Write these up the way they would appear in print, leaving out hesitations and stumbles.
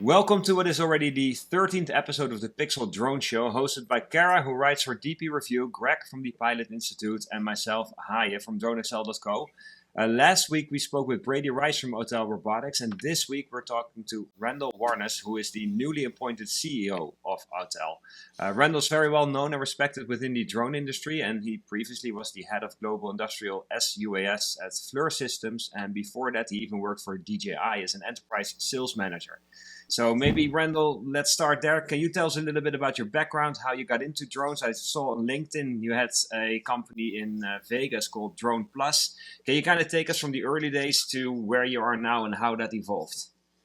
Welcome to what is already the 13th episode of the PIXL Drone Show, hosted by Kara, who writes for DP Review, Greg from the Pilot Institute, and myself, Haye, from DroneXL.co. Last week we spoke with Brady Rice from Autel Robotics, and this week we're talking to Randall Warnas, who is the newly appointed CEO of Autel. Randall's very well known and respected within the drone industry, and he previously was the head of global industrial SUAS at FLIR Systems, and before that he even worked for DJI as an enterprise sales manager. So maybe, Randall, let's start there. Can you tell us a little bit about your background, how you got into drones? I saw on LinkedIn you had a company in Vegas called Drone Plus. Can you kind of take us from the early days to where you are now and how that evolved?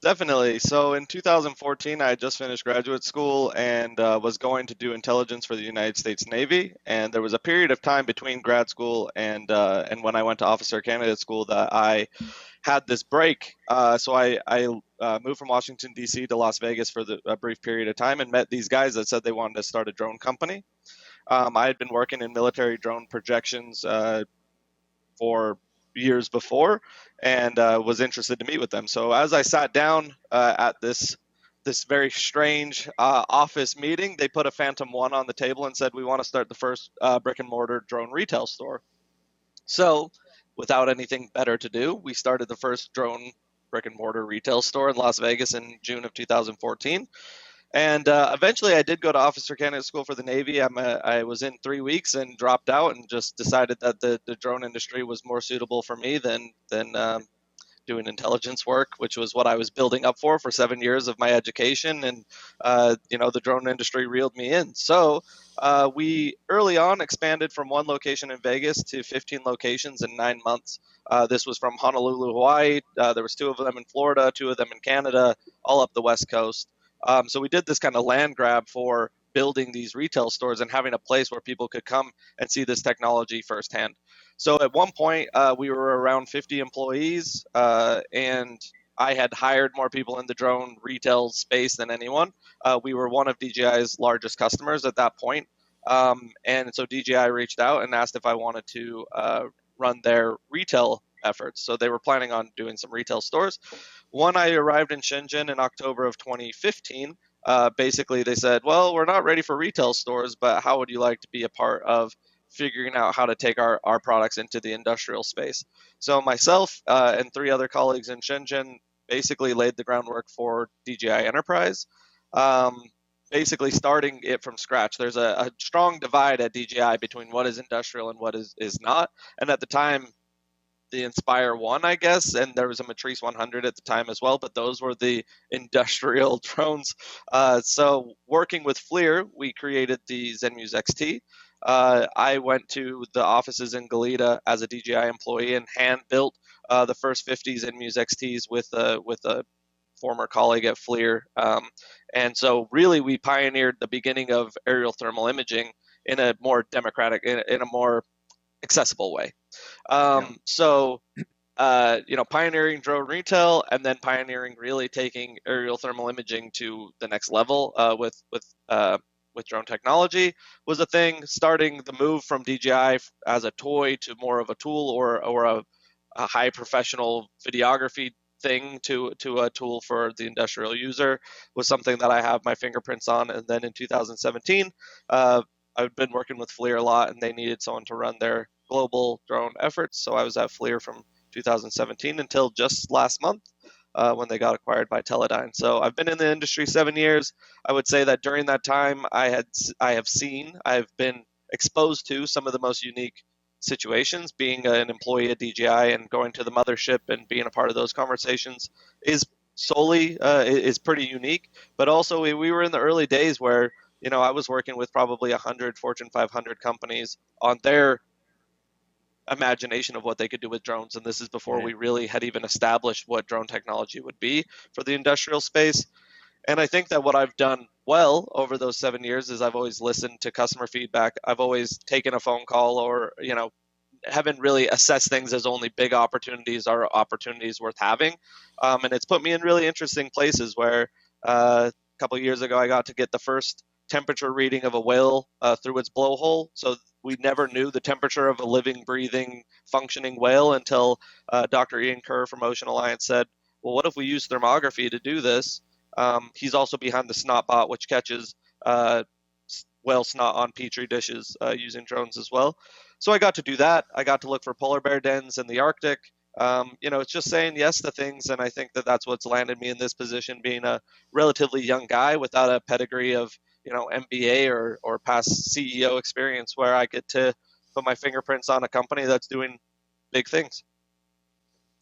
Definitely. So in 2014, I had just finished graduate school and was going to do intelligence for the United States Navy. And there was a period of time between grad school and when I went to officer candidate school that I had this break. So I moved from Washington, D.C. to Las Vegas for a brief period of time and met these guys that said they wanted to start a drone company. I had been working in military drone projections for years before and was interested to meet with them. So as I sat down at this very strange office meeting, they put a Phantom 1 on the table and said, we want to start the first brick and mortar drone retail store. So without anything better to do, we started the first drone brick and mortar retail store in Las Vegas in June of 2014. And eventually I did go to officer candidate school for the Navy. I was in 3 weeks and dropped out and just decided that the drone industry was more suitable for me than doing intelligence work, which was what I was building up for 7 years of my education. And, the drone industry reeled me in. So we early on expanded from one location in Vegas to 15 locations in 9 months. This was from Honolulu, Hawaii. There was 2 of them in Florida, 2 of them in Canada, all up the West Coast. So we did this kind of land grab for building these retail stores and having a place where people could come and see this technology firsthand. So at one point, we were around 50 employees, and I had hired more people in the drone retail space than anyone. We were one of DJI's largest customers at that point. And so DJI reached out and asked if I wanted to run their retail efforts. So they were planning on doing some retail stores. When I arrived in Shenzhen in October of 2015, basically they said, well, we're not ready for retail stores, but how would you like to be a part of figuring out how to take our products into the industrial space? So myself and 3 other colleagues in Shenzhen basically laid the groundwork for DJI Enterprise, basically starting it from scratch. There's a strong divide at DJI between what is industrial and what is not. And at the time, the Inspire 1, I guess, and there was a Matrice 100 at the time as well, but those were the industrial drones. So working with FLIR, we created the Zenmuse XT. I went to the offices in Goleta as a DJI employee and hand-built the first 50 Zenmuse XTs with a former colleague at FLIR. And so really we pioneered the beginning of aerial thermal imaging in a more democratic, in a more accessible way. So, pioneering drone retail and then pioneering really taking aerial thermal imaging to the next level with drone technology was a thing. Starting the move from DJI as a toy to more of a tool or a high professional videography thing to a tool for the industrial user was something that I have my fingerprints on. And then in 2017, I've been working with FLIR a lot, and they needed someone to run their global drone efforts. So I was at FLIR from 2017 until just last month when they got acquired by Teledyne. So I've been in the industry 7 years. I would say that during that time, I've been exposed to some of the most unique situations. Being an employee at DJI and going to the mothership and being a part of those conversations is pretty unique. But also we were in the early days where I was working with probably 100 Fortune 500 companies on their imagination of what they could do with drones. And this is before we really had even established what drone technology would be for the industrial space. And I think that what I've done well over those 7 years is I've always listened to customer feedback. I've always taken a phone call or, haven't really assessed things as only big opportunities or opportunities worth having. And it's put me in really interesting places where a couple of years ago, I got to get the first temperature reading of a whale through its blowhole. So we never knew the temperature of a living, breathing, functioning whale until Dr. Ian Kerr from Ocean Alliance said, well, what if we use thermography to do this? He's also behind the Snotbot, which catches whale snot on petri dishes using drones as well. So I got to do that. I got to look for polar bear dens in the Arctic. It's just saying yes to things, and I think that that's what's landed me in this position, being a relatively young guy without a pedigree of MBA or past CEO experience, where I get to put my fingerprints on a company that's doing big things.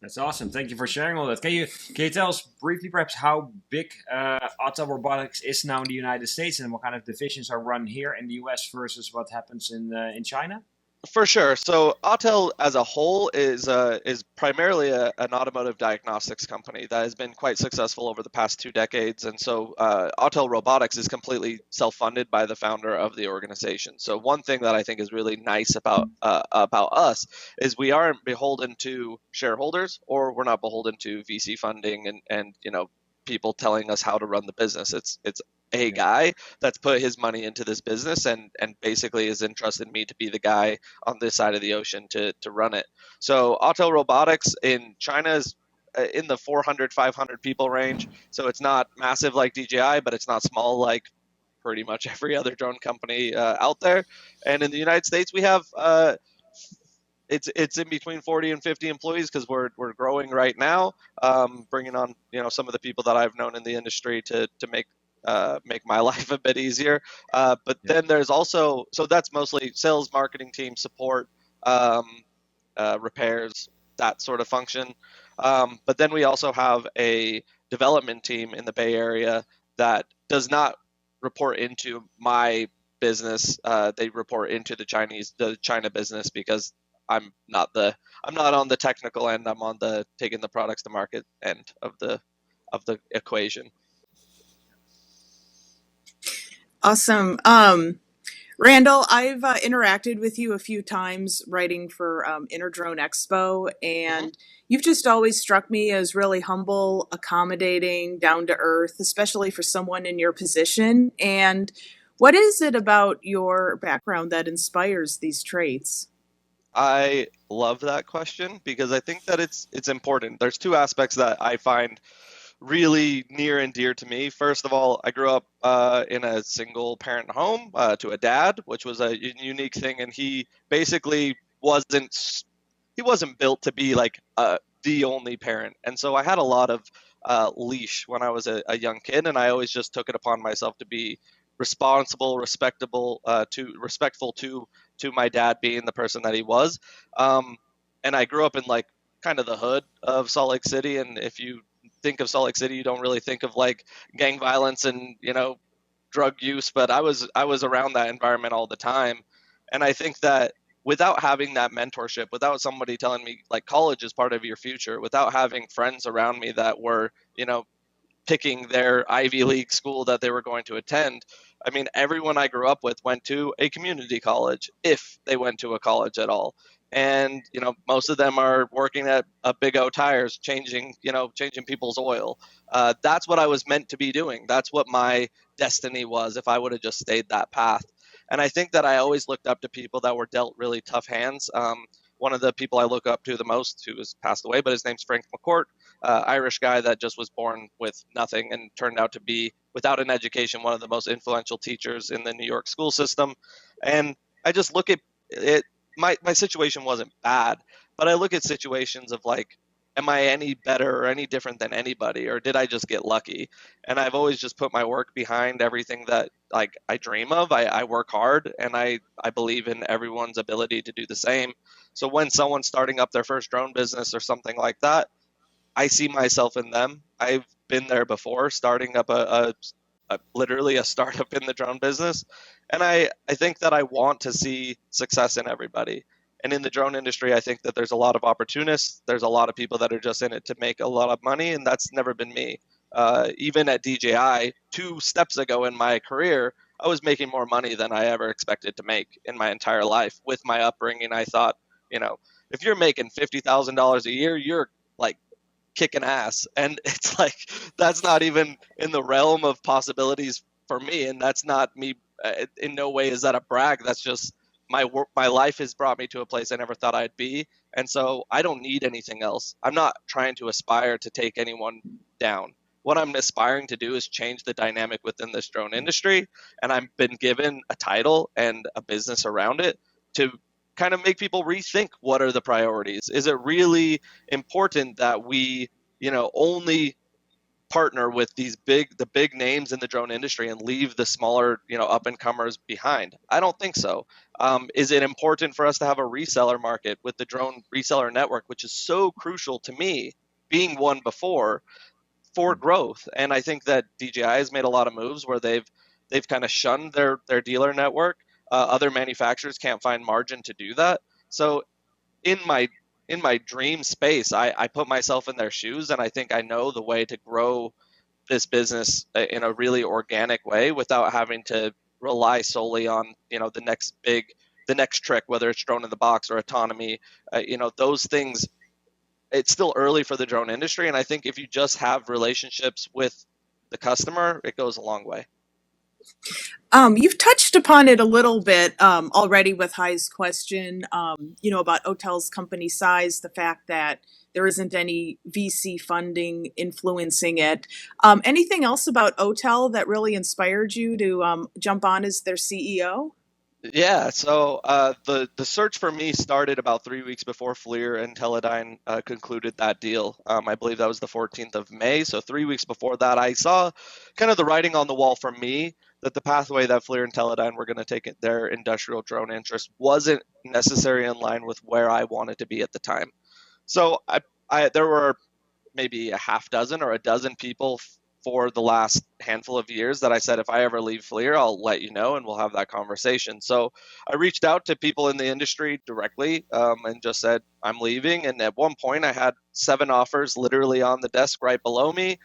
That's awesome. Thank you for sharing all that. Can you tell us briefly, perhaps, how big Autel Robotics is now in the United States, and what kind of divisions are run here in the US versus what happens in China? For sure. So Autel as a whole is primarily an automotive diagnostics company that has been quite successful over the past 2 decades. And so Autel Robotics is completely self-funded by the founder of the organization. So one thing that I think is really nice about us is we aren't beholden to shareholders, or we're not beholden to VC funding and people telling us how to run the business. It's a guy that's put his money into this business and basically has entrusted me to be the guy on this side of the ocean to run it. So Autel Robotics in China is in the 400, 500 people range. So it's not massive like DJI, but it's not small like pretty much every other drone company out there. And in the United States, we have it's in between 40 and 50 employees because we're growing right now, bringing on some of the people that I've known in the industry to make my life a bit easier. But then there's also, so that's mostly sales, marketing team, support, repairs, that sort of function. But then we also have a development team in the Bay Area that does not report into my business. They report into the China business because I'm not on the technical end. I'm on the taking the products to market end of the equation. Awesome. Randall, I've interacted with you a few times writing for Drone Expo, and you've just always struck me as really humble, accommodating, down to earth, especially for someone in your position. And what is it about your background that inspires these traits? I love that question because I think that it's important. There's two aspects that I find really near and dear to me. First of all, I grew up in a single parent home to a dad, which was a unique thing, and he basically wasn't built to be like the only parent. And so I had a lot of leash when I was a young kid, and I always just took it upon myself to be responsible, respectful to my dad being the person that he was. And I grew up in like kind of the hood of Salt Lake City, and if you think of Salt Lake City, you don't really think of like gang violence and drug use, but I was around that environment all the time. And I think that without having that mentorship, without somebody telling me like college is part of your future, without having friends around me that were picking their Ivy League school that they were going to attend, I mean, everyone I grew up with went to a community college, if they went to a college at all. And most of them are working at Big O Tires, changing people's oil. That's what I was meant to be doing. That's what my destiny was if I would have just stayed that path. And I think that I always looked up to people that were dealt really tough hands. One of the people I look up to the most, who has passed away, but his name's Frank McCourt, Irish guy that just was born with nothing and turned out to be, without an education, one of the most influential teachers in the New York school system. And I just look at it. My situation wasn't bad, but I look at situations of like, am I any better or any different than anybody, or did I just get lucky? And I've always just put my work behind everything that like I dream of. I work hard, and I believe in everyone's ability to do the same. So when someone's starting up their first drone business or something like that, I see myself in them. I've been there before, starting up literally a startup in the drone business. And I think that I want to see success in everybody. And in the drone industry, I think that there's a lot of opportunists. There's a lot of people that are just in it to make a lot of money, and that's never been me. Even at DJI, 2 steps ago in my career, I was making more money than I ever expected to make in my entire life. With my upbringing, I thought, if you're making $50,000 a year, you're like kicking ass. And it's like, that's not even in the realm of possibilities for me. And that's not me. In no way is that a brag. That's just my work. My life has brought me to a place I never thought I'd be. And so I don't need anything else. I'm not trying to aspire to take anyone down. what I'm aspiring to do is change the dynamic within this drone industry. And I've been given a title and a business around it to kind of make people rethink what are the priorities. Is it really important that we, only partner with the big names in the drone industry and leave the smaller, up and comers behind? I don't think so. Is it important for us to have a reseller market with the drone reseller network, which is so crucial to me, being one before, for growth? And I think that DJI has made a lot of moves where they've kind of shunned their dealer network. Other manufacturers can't find margin to do that. So in my dream space, I put myself in their shoes, and I think I know the way to grow this business in a really organic way without having to rely solely on the next trick, whether it's drone in the box or autonomy. Those things. It's still early for the drone industry, and I think if you just have relationships with the customer, it goes a long way. You've touched upon it a little bit already with Haye's question, about Autel's company size, the fact that there isn't any VC funding influencing it. Anything else about Autel that really inspired you to jump on as their CEO? Yeah, so the search for me started about 3 weeks before FLIR and Teledyne concluded that deal. I believe that was the 14th of May. So 3 weeks before that, I saw kind of the writing on the wall for me that the pathway that FLIR and Teledyne were going to take their industrial drone interest wasn't necessarily in line with where I wanted to be at the time. So there were maybe a half dozen or a dozen people for the last handful of years that I said, if I ever leave FLIR, I'll let you know and we'll have that conversation. So I reached out to people in the industry directly and just said, I'm leaving. And at one point, I had 7 offers literally on the desk right below me,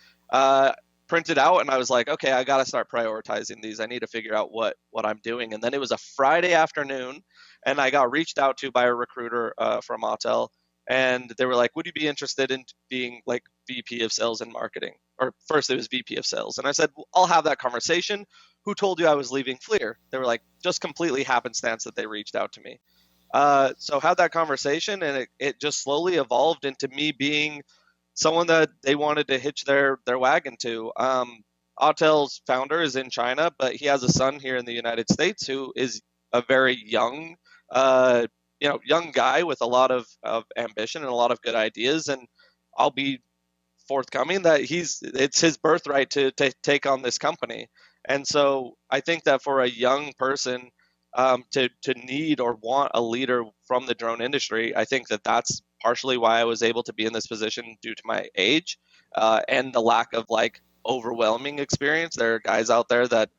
printed out. And I was like, okay, I got to start prioritizing these. I need to figure out what I'm doing. And then it was a Friday afternoon, and I got reached out to by a recruiter from Autel. And they were like, would you be interested in being like VP of sales and marketing? Or first it was VP of sales. And I said, well, I'll have that conversation. Who told you I was leaving FLIR? They were like, just completely happenstance that they reached out to me. So had that conversation, and it just slowly evolved into me being someone that they wanted to hitch their wagon to. Autel's founder is in China, but he has a son here in the United States who is a very young guy with a lot of ambition and a lot of good ideas. And I'll be forthcoming that it's his birthright to take on this company. And so I think that for a young person to need or want a leader from the drone industry, I think that that's partially why I was able to be in this position due to my age and the lack of like overwhelming experience. There are guys out there that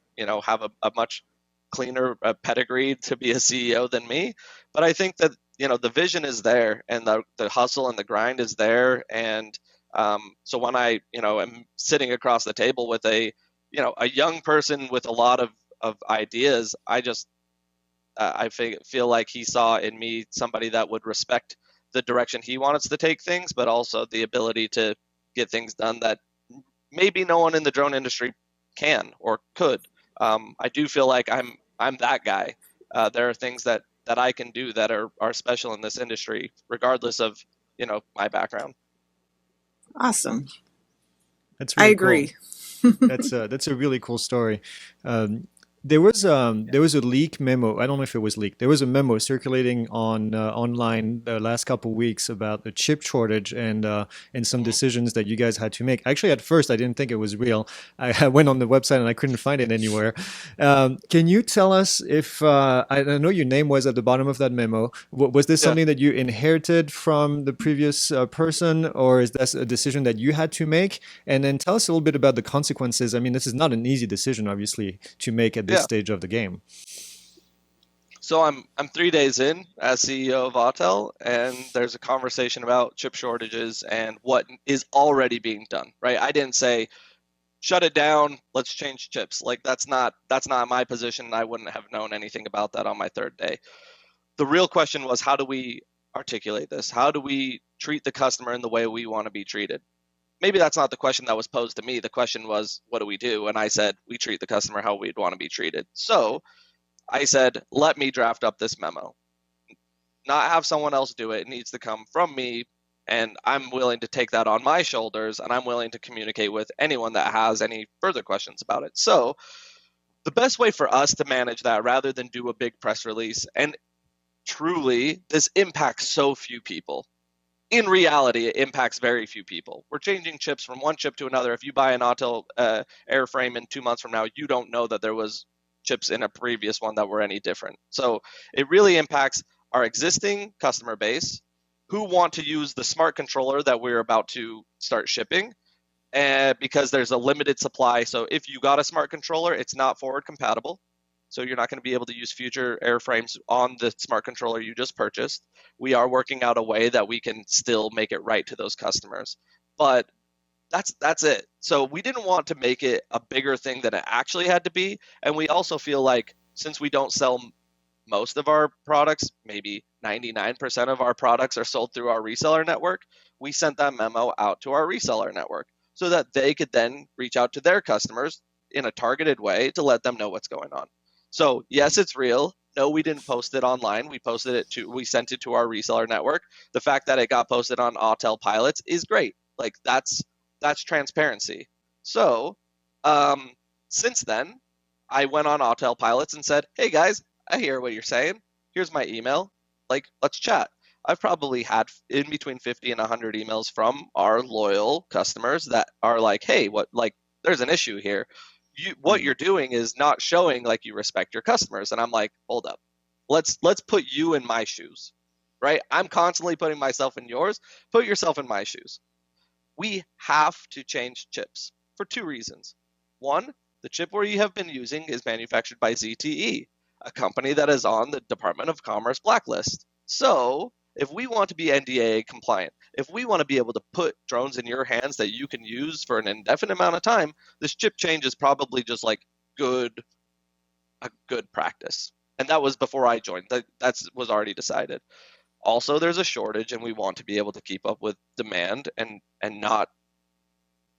have a much cleaner pedigree to be a CEO than me, but I think that the vision is there, and the hustle and the grind is there. And so when I am sitting across the table with a young person with a lot of ideas, I feel like he saw in me somebody that would respect the direction he wants to take things, but also the ability to get things done that maybe no one in the drone industry can or could. I do feel like I'm that guy. There are things that I can do that are special in this industry, regardless of my background. Awesome. That's really I agree. Cool. That's a really cool story. There was a leak memo. I don't know if it was leaked. There was a memo circulating on online the last couple of weeks about the chip shortage and some decisions that you guys had to make. Actually, at first, I didn't think it was real. I went on the website and I couldn't find it anywhere. Can you tell us if I know your name was at the bottom of that memo? Was this something that you inherited from the previous person, or is this a decision that you had to make? And then tell us a little bit about the consequences. I mean, this is not an easy decision, obviously, to make at this stage of the game. So I'm 3 days in as CEO of Autel, and there's a conversation about chip shortages and what is already being done, right? I didn't say shut it down, let's change chips. Like that's not my position. I wouldn't have known anything about that on my 3rd day. The real question was, how do we articulate this? How do we treat the customer in the way we want to be treated? Maybe that's not the question that was posed to me. The question was, what do we do? And I said, we treat the customer how we'd want to be treated. So I said, let me draft up this memo. Not have someone else do it. It needs to come from me And I'm willing to take that on my shoulders, and I'm willing to communicate with anyone that has any further questions about it. So the best way for us to manage that, rather than do a big press release, and truly, this impacts so few people. In reality, it impacts very few people. We're changing chips from one chip to another. If you buy an Autel airframe in 2 months from now, you don't know that there was chips in a previous one that were any different. So it really impacts our existing customer base who want to use the smart controller that we're about to start shipping, because there's a limited supply. So if you got a smart controller, it's not forward compatible. So you're not going to be able to use future airframes on the smart controller you just purchased. We are working out a way that we can still make it right to those customers. But that's it. So we didn't want to make it a bigger thing than it actually had to be. And we also feel like, since we don't sell most of our products, maybe 99% of our products are sold through our reseller network, we sent that memo out to our reseller network so that they could then reach out to their customers in a targeted way to let them know what's going on. So yes, it's real. No, we didn't post it online. We sent it to our reseller network. The fact that it got posted on Autel pilots is great. Like that's transparency. So since then, I went on Autel pilots and said, hey guys, I hear what you're saying. Here's my email. Like, let's chat. I've probably had in between 50 and 100 emails from our loyal customers that are like, hey, there's an issue here. What you're doing is not showing like you respect your customers. And I'm like, hold up, let's put you in my shoes, right? I'm constantly putting myself in yours. Put yourself in my shoes. We have to change chips for 2 reasons. One, the chip we have been using is manufactured by ZTE, a company that is on the Department of Commerce blacklist. So if we want to be NDAA compliant, if we want to be able to put drones in your hands that you can use for an indefinite amount of time, this chip change is probably just like a good practice. And that was before I joined. That was already decided. Also, there's a shortage, and we want to be able to keep up with demand and not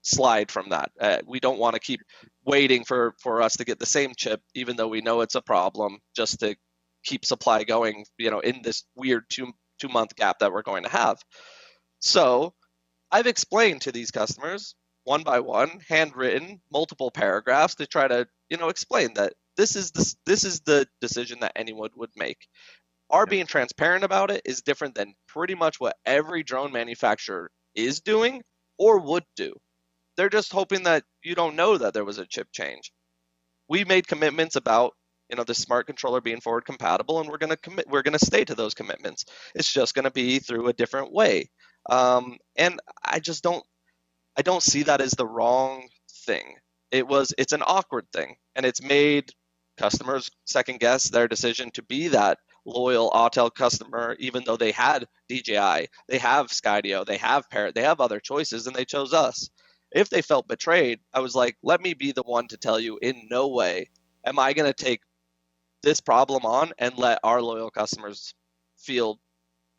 slide from that. We don't want to keep waiting for us to get the same chip, even though we know it's a problem, just to keep supply going, in this weird two-month gap that we're going to have. So I've explained to these customers one by one, handwritten, multiple paragraphs to try to, explain that this is the decision that anyone would make. Our being transparent about it is different than pretty much what every drone manufacturer is doing or would do. They're just hoping that you don't know that there was a chip change. We made commitments about the smart controller being forward compatible, and we're going to stay to those commitments. It's just going to be through a different way. And I don't see that as the wrong thing. It's an awkward thing, and it's made customers second guess their decision to be that loyal Autel customer, even though they had DJI, they have Skydio, they have Parrot, they have other choices, and they chose us. If they felt betrayed, I was like, let me be the one to tell you, in no way am I going to take this problem on and let our loyal customers feel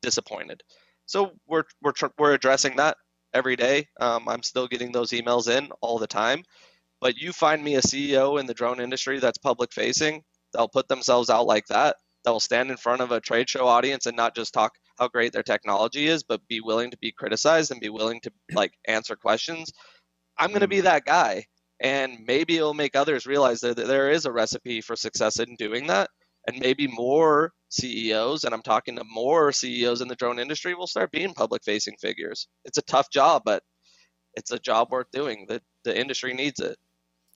disappointed. So we're addressing that every day. I'm still getting those emails in all the time. But you find me a CEO in the drone industry that's public facing, they'll put themselves out like that. They'll stand in front of a trade show audience and not just talk how great their technology is, but be willing to be criticized and be willing to answer questions. I'm going to be that guy. And maybe it'll make others realize that there is a recipe for success in doing that. And maybe more CEOs, and I'm talking to more CEOs in the drone industry, will start being public-facing figures. It's a tough job, but it's a job worth doing. The industry needs it.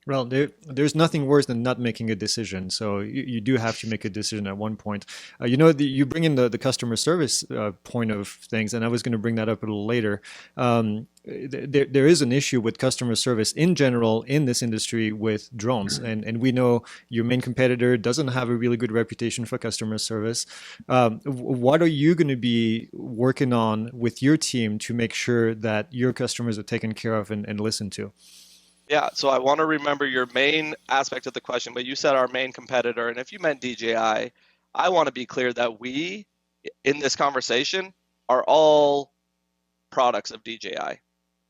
Well, there's nothing worse than not making a decision. So you do have to make a decision at one point. You bring in the customer service point of things, and I was going to bring that up a little later. There is an issue with customer service in general in this industry with drones. And we know your main competitor doesn't have a really good reputation for customer service. What are you going to be working on with your team to make sure that your customers are taken care of and listened to? Yeah, so I want to remember your main aspect of the question, but you said our main competitor, and if you meant DJI, I want to be clear that we, in this conversation, are all products of DJI.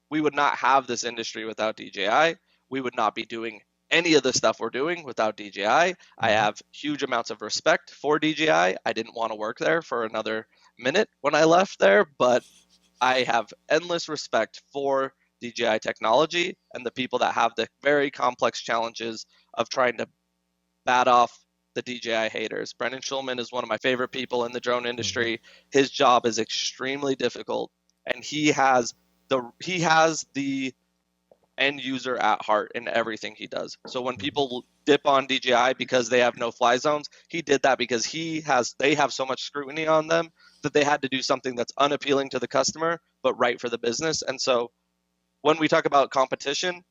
We would not have this industry without DJI. We would not be doing any of the stuff we're doing without DJI. I have huge amounts of respect for DJI. I didn't want to work there for another minute when I left there, but I have endless respect for DJI technology and the people that have the very complex challenges of trying to bat off the DJI haters. Brendan Schulman is one of my favorite people in the drone industry. His job is extremely difficult, and he has the end user at heart in everything he does. So when people dip on DJI because they have no fly zones, he did that because they have so much scrutiny on them that they had to do something that's unappealing to the customer but right for the business. And so when we talk about competition,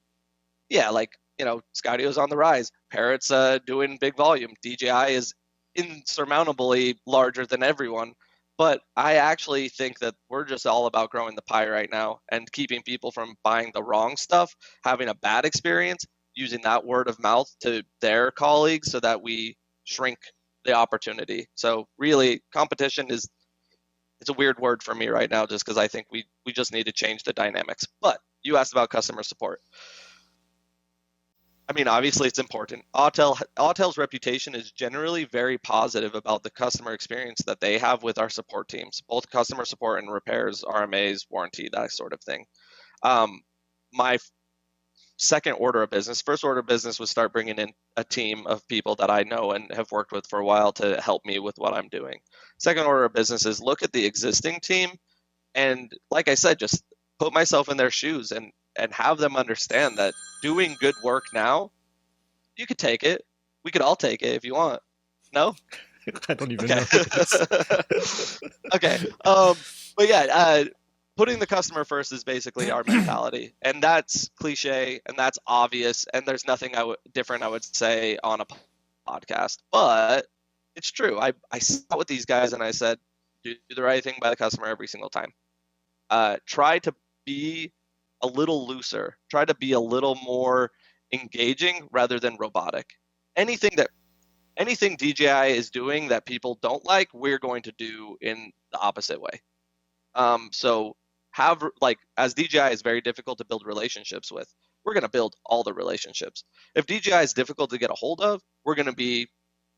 yeah, like, Scydio's on the rise. Parrot's doing big volume. DJI is insurmountably larger than everyone. But I actually think that we're just all about growing the pie right now and keeping people from buying the wrong stuff, having a bad experience, using that word of mouth to their colleagues so that we shrink the opportunity. So really, competition it's a weird word for me right now just because I think we just need to change the dynamics. But you asked about customer support. I mean, obviously it's important. Autel's reputation is generally very positive about the customer experience that they have with our support teams, both customer support and repairs, RMAs, warranty, that sort of thing. My first order of business was start bringing in a team of people that I know and have worked with for a while to help me with what I'm doing. Second order of business is look at the existing team and, like I said, just put myself in their shoes and have them understand that doing good work now, you could take it. We could all take it if you want. No? I don't even Okay. know what it is. Okay. But yeah, putting the customer first is basically our mentality. And that's cliche and that's obvious. And there's nothing different I would say on a podcast. But it's true. I sat with these guys and I said, do the right thing by the customer every single time. Try to be a little looser. Try to be a little more engaging rather than robotic. Anything DJI is doing that people don't like, we're going to do in the opposite way. So as DJI is very difficult to build relationships with, we're going to build all the relationships. If DJI is difficult to get a hold of, we're going to be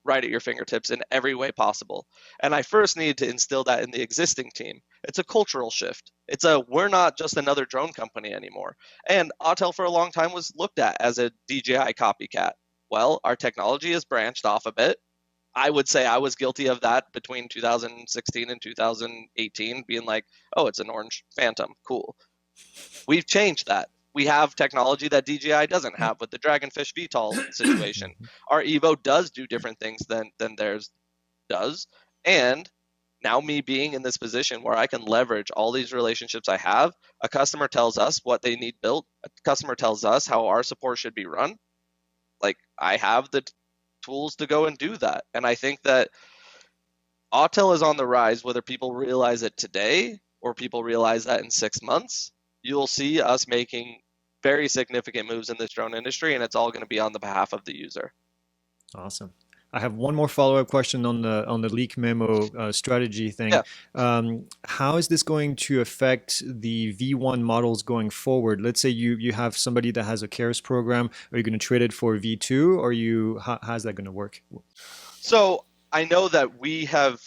right at your fingertips in every way possible. And I first need to instill that in the existing team. It's a cultural shift. We're not just another drone company anymore. And Autel for a long time was looked at as a DJI copycat. Well, our technology has branched off a bit. I would say I was guilty of that between 2016 and 2018, being like, oh, it's an orange Phantom. Cool. We've changed that. We have technology that DJI doesn't have with the Dragonfish VTOL situation. Our Evo does do different things than theirs does. And now me being in this position where I can leverage all these relationships I have, a customer tells us what they need built. A customer tells us how our support should be run. Like, I have the tools to go and do that. And I think that Autel is on the rise, whether people realize it today or people realize that in 6 months. You'll see us making very significant moves in this drone industry, and it's all going to be on the behalf of the user. Awesome. I have one more follow-up question on the leak memo strategy thing. Yeah. How is this going to affect the V1 models going forward? Let's say you have somebody that has a CARES program. Are you going to trade it for V2, or how's that going to work? So I know that we have,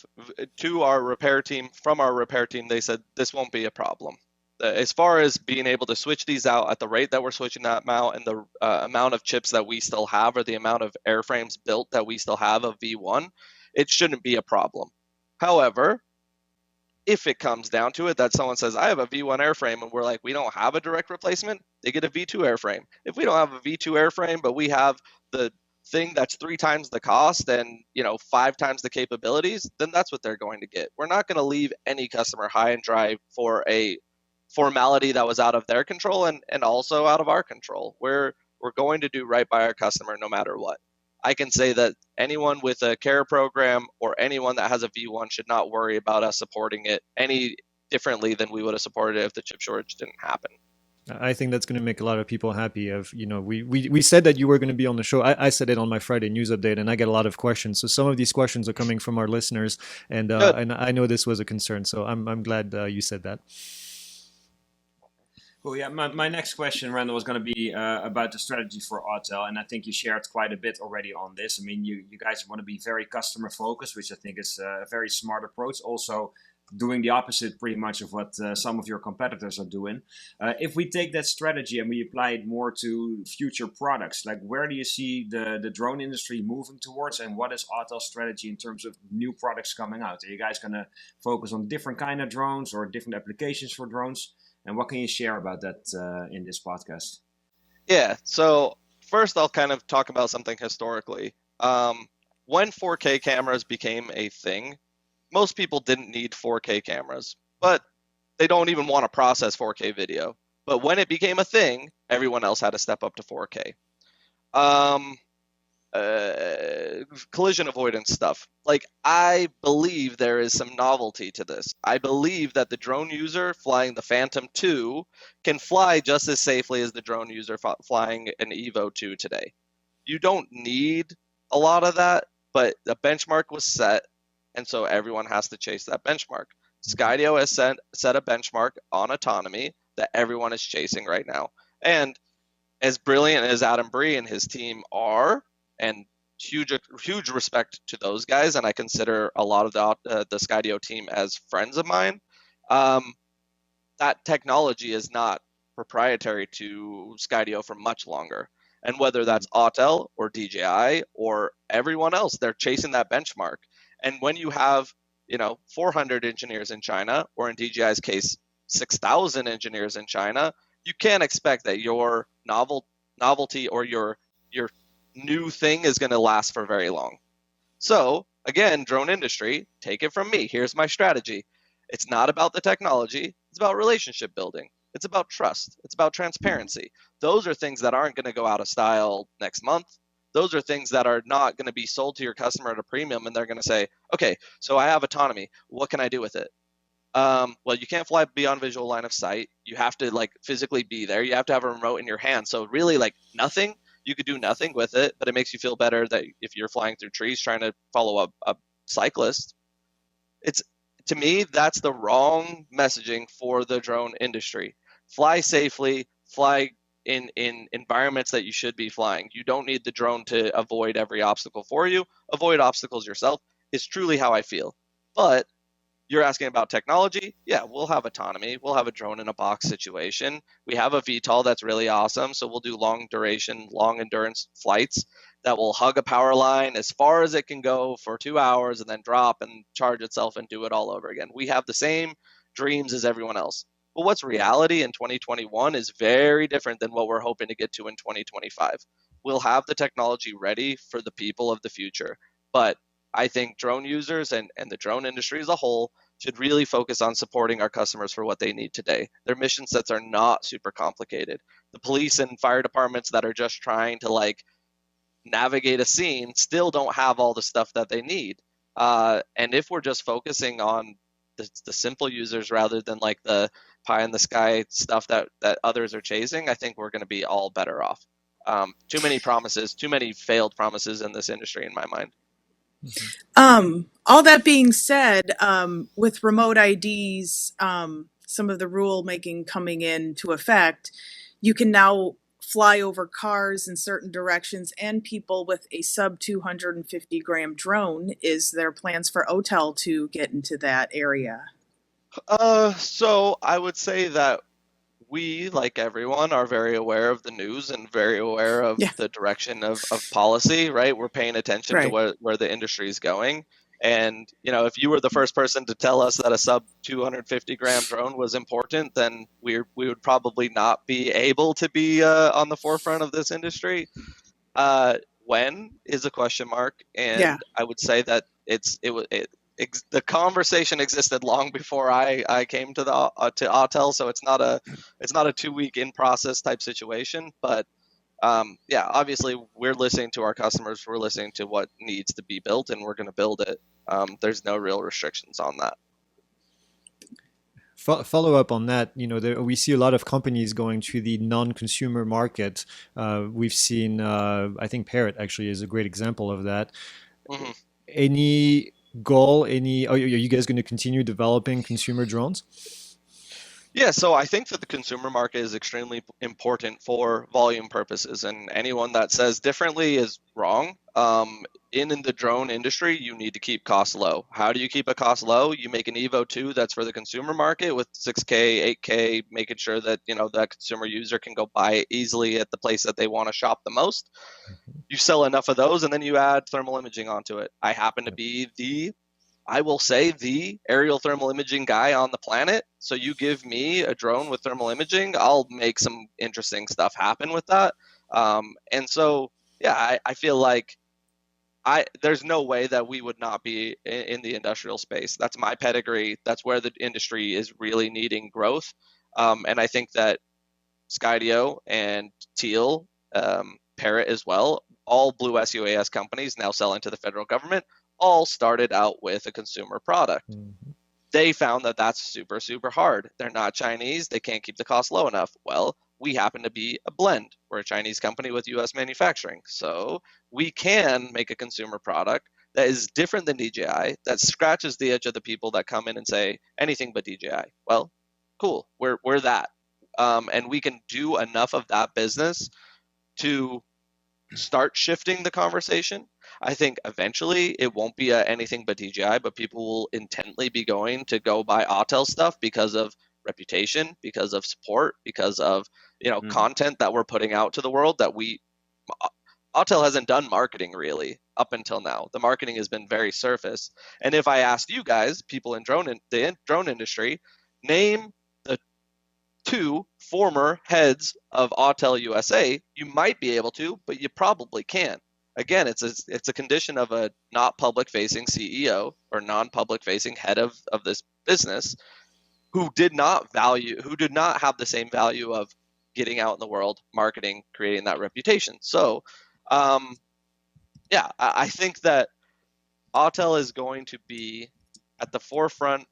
from our repair team, they said this won't be a problem. As far as being able to switch these out at the rate that we're switching them out and the amount of chips that we still have, or the amount of airframes built that we still have of V1, it shouldn't be a problem. However, if it comes down to it that someone says, I have a V1 airframe, and we're like, we don't have a direct replacement, they get a V2 airframe. If we don't have a V2 airframe, but we have the thing that's 3 times the cost and 5 times the capabilities, then that's what they're going to get. We're not going to leave any customer high and dry for a formality that was out of their control and also out of our control. We're going to do right by our customer no matter what. I can say that anyone with a care program or anyone that has a V1 should not worry about us supporting it any differently than we would have supported it if the chip shortage didn't happen. I think that's going to make a lot of people happy. We said that you were going to be on the show. I said it on my Friday news update, and I get a lot of questions. So some of these questions are coming from our listeners, and I know this was a concern. So I'm glad you said that. Cool. Yeah, my next question, Randall, was going to be about the strategy for Autel, and I think you shared quite a bit already on this. I mean, you guys want to be very customer focused, which I think is a very smart approach. Also, doing the opposite pretty much of what some of your competitors are doing. If we take that strategy and we apply it more to future products, like where do you see the drone industry moving towards, and what is Autel's strategy in terms of new products coming out? Are you guys going to focus on different kind of drones or different applications for drones? And what can you share about that in this podcast? Yeah, so first I'll kind of talk about something historically. When 4K cameras became a thing, most people didn't need 4K cameras, but they don't even want to process 4K video. But when it became a thing, everyone else had to step up to 4K. Collision avoidance stuff. Like, I believe there is some novelty to this. I believe that the drone user flying the Phantom 2 can fly just as safely as the drone user flying an Evo 2 today. You don't need a lot of that, but the benchmark was set, and so everyone has to chase that benchmark. Skydio has set a benchmark on autonomy that everyone is chasing right now. And as brilliant as Adam Bree and his team are, and huge respect to those guys, and I consider a lot of the Skydio team as friends of mine. That technology is not proprietary to Skydio for much longer. And whether that's Autel or DJI or everyone else, they're chasing that benchmark. And when you have 400 engineers in China, or in DJI's case, 6,000 engineers in China, you can't expect that your novelty or your new thing is going to last for very long. So again, drone industry, take it from me. Here's my strategy. It's not about the technology. It's about relationship building. It's about trust. It's about transparency. Those are things that aren't going to go out of style next month. Those are things that are not going to be sold to your customer at a premium, and they're going to say, okay, so I have autonomy. What can I do with it? Well, you can't fly beyond visual line of sight. You have to physically be there. You have to have a remote in your hand. So really nothing. You could do nothing with it, but it makes you feel better that if you're flying through trees trying to follow a cyclist, to me, that's the wrong messaging for the drone industry. Fly safely, fly in environments that you should be flying. You don't need the drone to avoid every obstacle for you. Avoid obstacles yourself is truly how I feel. But you're asking about technology? Yeah, we'll have autonomy. We'll have a drone in a box situation. We have a VTOL that's really awesome. So we'll do long duration, long endurance flights that will hug a power line as far as it can go for 2 hours and then drop and charge itself and do it all over again. We have the same dreams as everyone else. But what's reality in 2021 is very different than what we're hoping to get to in 2025. We'll have the technology ready for the people of the future. But I think drone users and the drone industry as a whole should really focus on supporting our customers for what they need today. Their mission sets are not super complicated. The police and fire departments that are just trying to navigate a scene still don't have all the stuff that they need. And if we're just focusing on the simple users rather than the pie in the sky stuff that others are chasing, I think we're going to be all better off. Too many promises, too many failed promises in this industry in my mind. All that being said, with remote IDs, some of the rulemaking coming into effect, you can now fly over cars in certain directions and people with a sub 250 gram drone. Is there plans for Autel to get into that area? So I would say that we, like everyone, are very aware of the news and very aware of the direction of policy, right? We're paying attention to where the industry is going. And, if you were the first person to tell us that a sub 250 gram drone was important, then we would probably not be able to be on the forefront of this industry. When is a question mark. And I would say that the conversation existed long before I came to Autel, so it's not a 2-week in process type situation. But obviously we're listening to our customers. We're listening to what needs to be built, and we're going to build it. There's no real restrictions on that. Follow up on that, we see a lot of companies going to the non-consumer market. We've seen, I think Parrot actually is a great example of that. Mm-hmm. Any goal, are you guys going to continue developing consumer drones? Yeah, so I think that the consumer market is extremely important for volume purposes, and anyone that says differently is wrong. In the drone industry, you need to keep costs low. How do you keep a cost low? You make an Evo 2 that's for the consumer market with 6K, 8K, making sure that that consumer user can go buy it easily at the place that they want to shop the most. You sell enough of those, and then you add thermal imaging onto it. I happen to be I will say the aerial thermal imaging guy on the planet. So you give me a drone with thermal imaging, I'll make some interesting stuff happen with that. And so, yeah, I feel like there's no way that we would not be in the industrial space. That's my pedigree. That's where the industry is really needing growth. And I think that Skydio and Teal, Parrot as well, all blue SUAS companies now selling to the federal government, all started out with a consumer product. Mm-hmm. They found that that's super, super hard. They're not Chinese. They can't keep the cost low enough. Well, we happen to be a blend. We're a Chinese company with US manufacturing. So we can make a consumer product that is different than DJI, that scratches the itch of the people that come in and say anything but DJI. Well, cool. We're that. And we can do enough of that business to start shifting the conversation. I think eventually it won't be anything but DJI, but people will intently be going to go buy Autel stuff because of reputation, because of support, because of content that we're putting out to the world that Autel hasn't done marketing really up until now. The marketing has been very surface. And if I asked you guys, people in the drone industry, name the 2 former heads of Autel USA, you might be able to, but you probably can't. Again, it's a condition of a not public-facing CEO or non-public facing head of this business who did not have the same value of getting out in the world, marketing, creating that reputation. So, I think that Autel is going to be at the forefront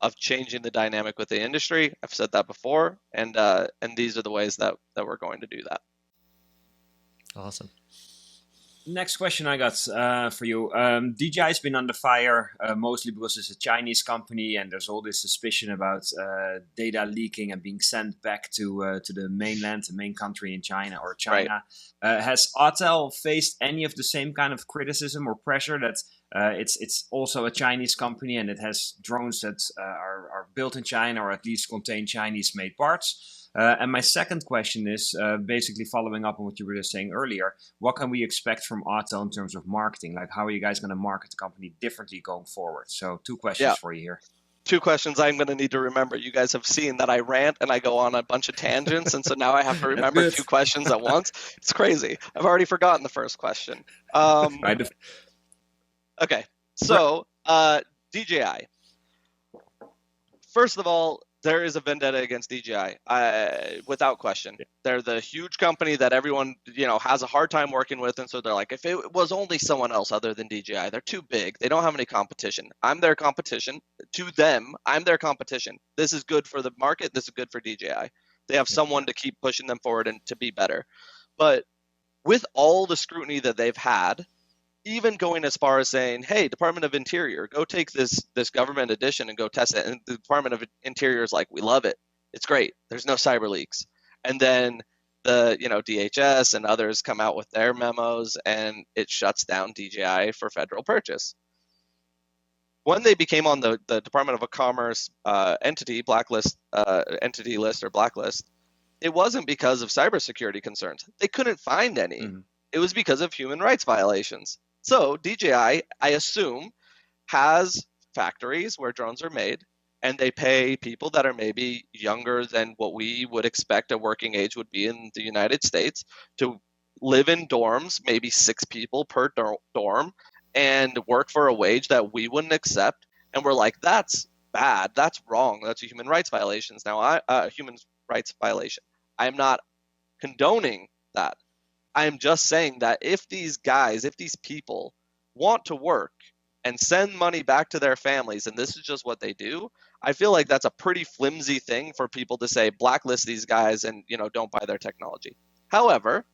of changing the dynamic with the industry. I've said that before, and these are the ways that we're going to do that. Awesome. Next question I got for you. DJI's been under fire mostly because it's a Chinese company and there's all this suspicion about data leaking and being sent back to the mainland, the main country in China or China. Right. Has Autel faced any of the same kind of criticism or pressure that it's also a Chinese company and it has drones that are built in China or at least contain Chinese-made parts? And my second question is basically following up on what you were just saying earlier. What can we expect from Autel in terms of marketing? Like, how are you guys going to market the company differently going forward? So 2 questions for you here. 2 questions I'm going to need to remember. You guys have seen that I rant and I go on a bunch of tangents, and so now I have to remember 2 questions at once. It's crazy. I've already forgotten the first question. Okay, so DJI. First of all, there is a vendetta against DJI, without question. They're the huge company that everyone, has a hard time working with, and so they're like, if it was only someone else other than DJI, they're too big. They don't have any competition. I'm their competition. To them, I'm their competition. This is good for the market. This is good for DJI. They have someone to keep pushing them forward and to be better. But with all the scrutiny that they've had, even going as far as saying, hey, Department of Interior, go take this government edition and go test it. And the Department of Interior is like, we love it. It's great. There's no cyber leaks. And then the DHS and others come out with their memos and it shuts down DJI for federal purchase. When they became on the Department of Commerce entity list, it wasn't because of cybersecurity concerns. They couldn't find any. Mm-hmm. It was because of human rights violations. So DJI, I assume, has factories where drones are made, and they pay people that are maybe younger than what we would expect a working age would be in the United States to live in dorms, maybe 6 people per dorm, and work for a wage that we wouldn't accept. And we're like, that's bad. That's wrong. That's a human rights violation. Now, human rights violation. I'm not condoning that. I'm just saying that if these people want to work and send money back to their families, and this is just what they do, I feel like that's a pretty flimsy thing for people to say, blacklist these guys and, don't buy their technology. However,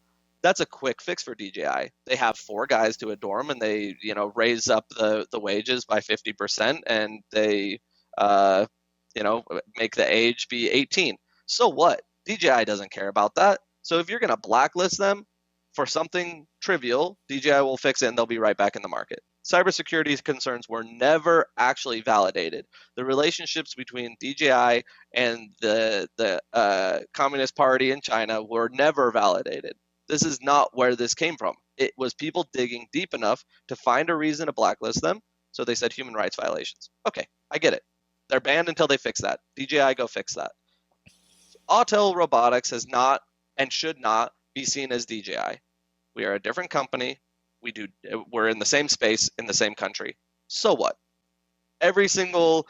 that's a quick fix for DJI. They have 4 guys to a dorm and they, raise up the wages by 50% and they make the age be 18. So what? DJI doesn't care about that. So if you're going to blacklist them for something trivial, DJI will fix it and they'll be right back in the market. Cybersecurity concerns were never actually validated. The relationships between DJI and the Communist Party in China were never validated. This is not where this came from. It was people digging deep enough to find a reason to blacklist them. So they said human rights violations. Okay, I get it. They're banned until they fix that. DJI, go fix that. Autel Robotics has not and should not be seen as DJI. We are a different company. We're in the same space in the same country. So what? Every single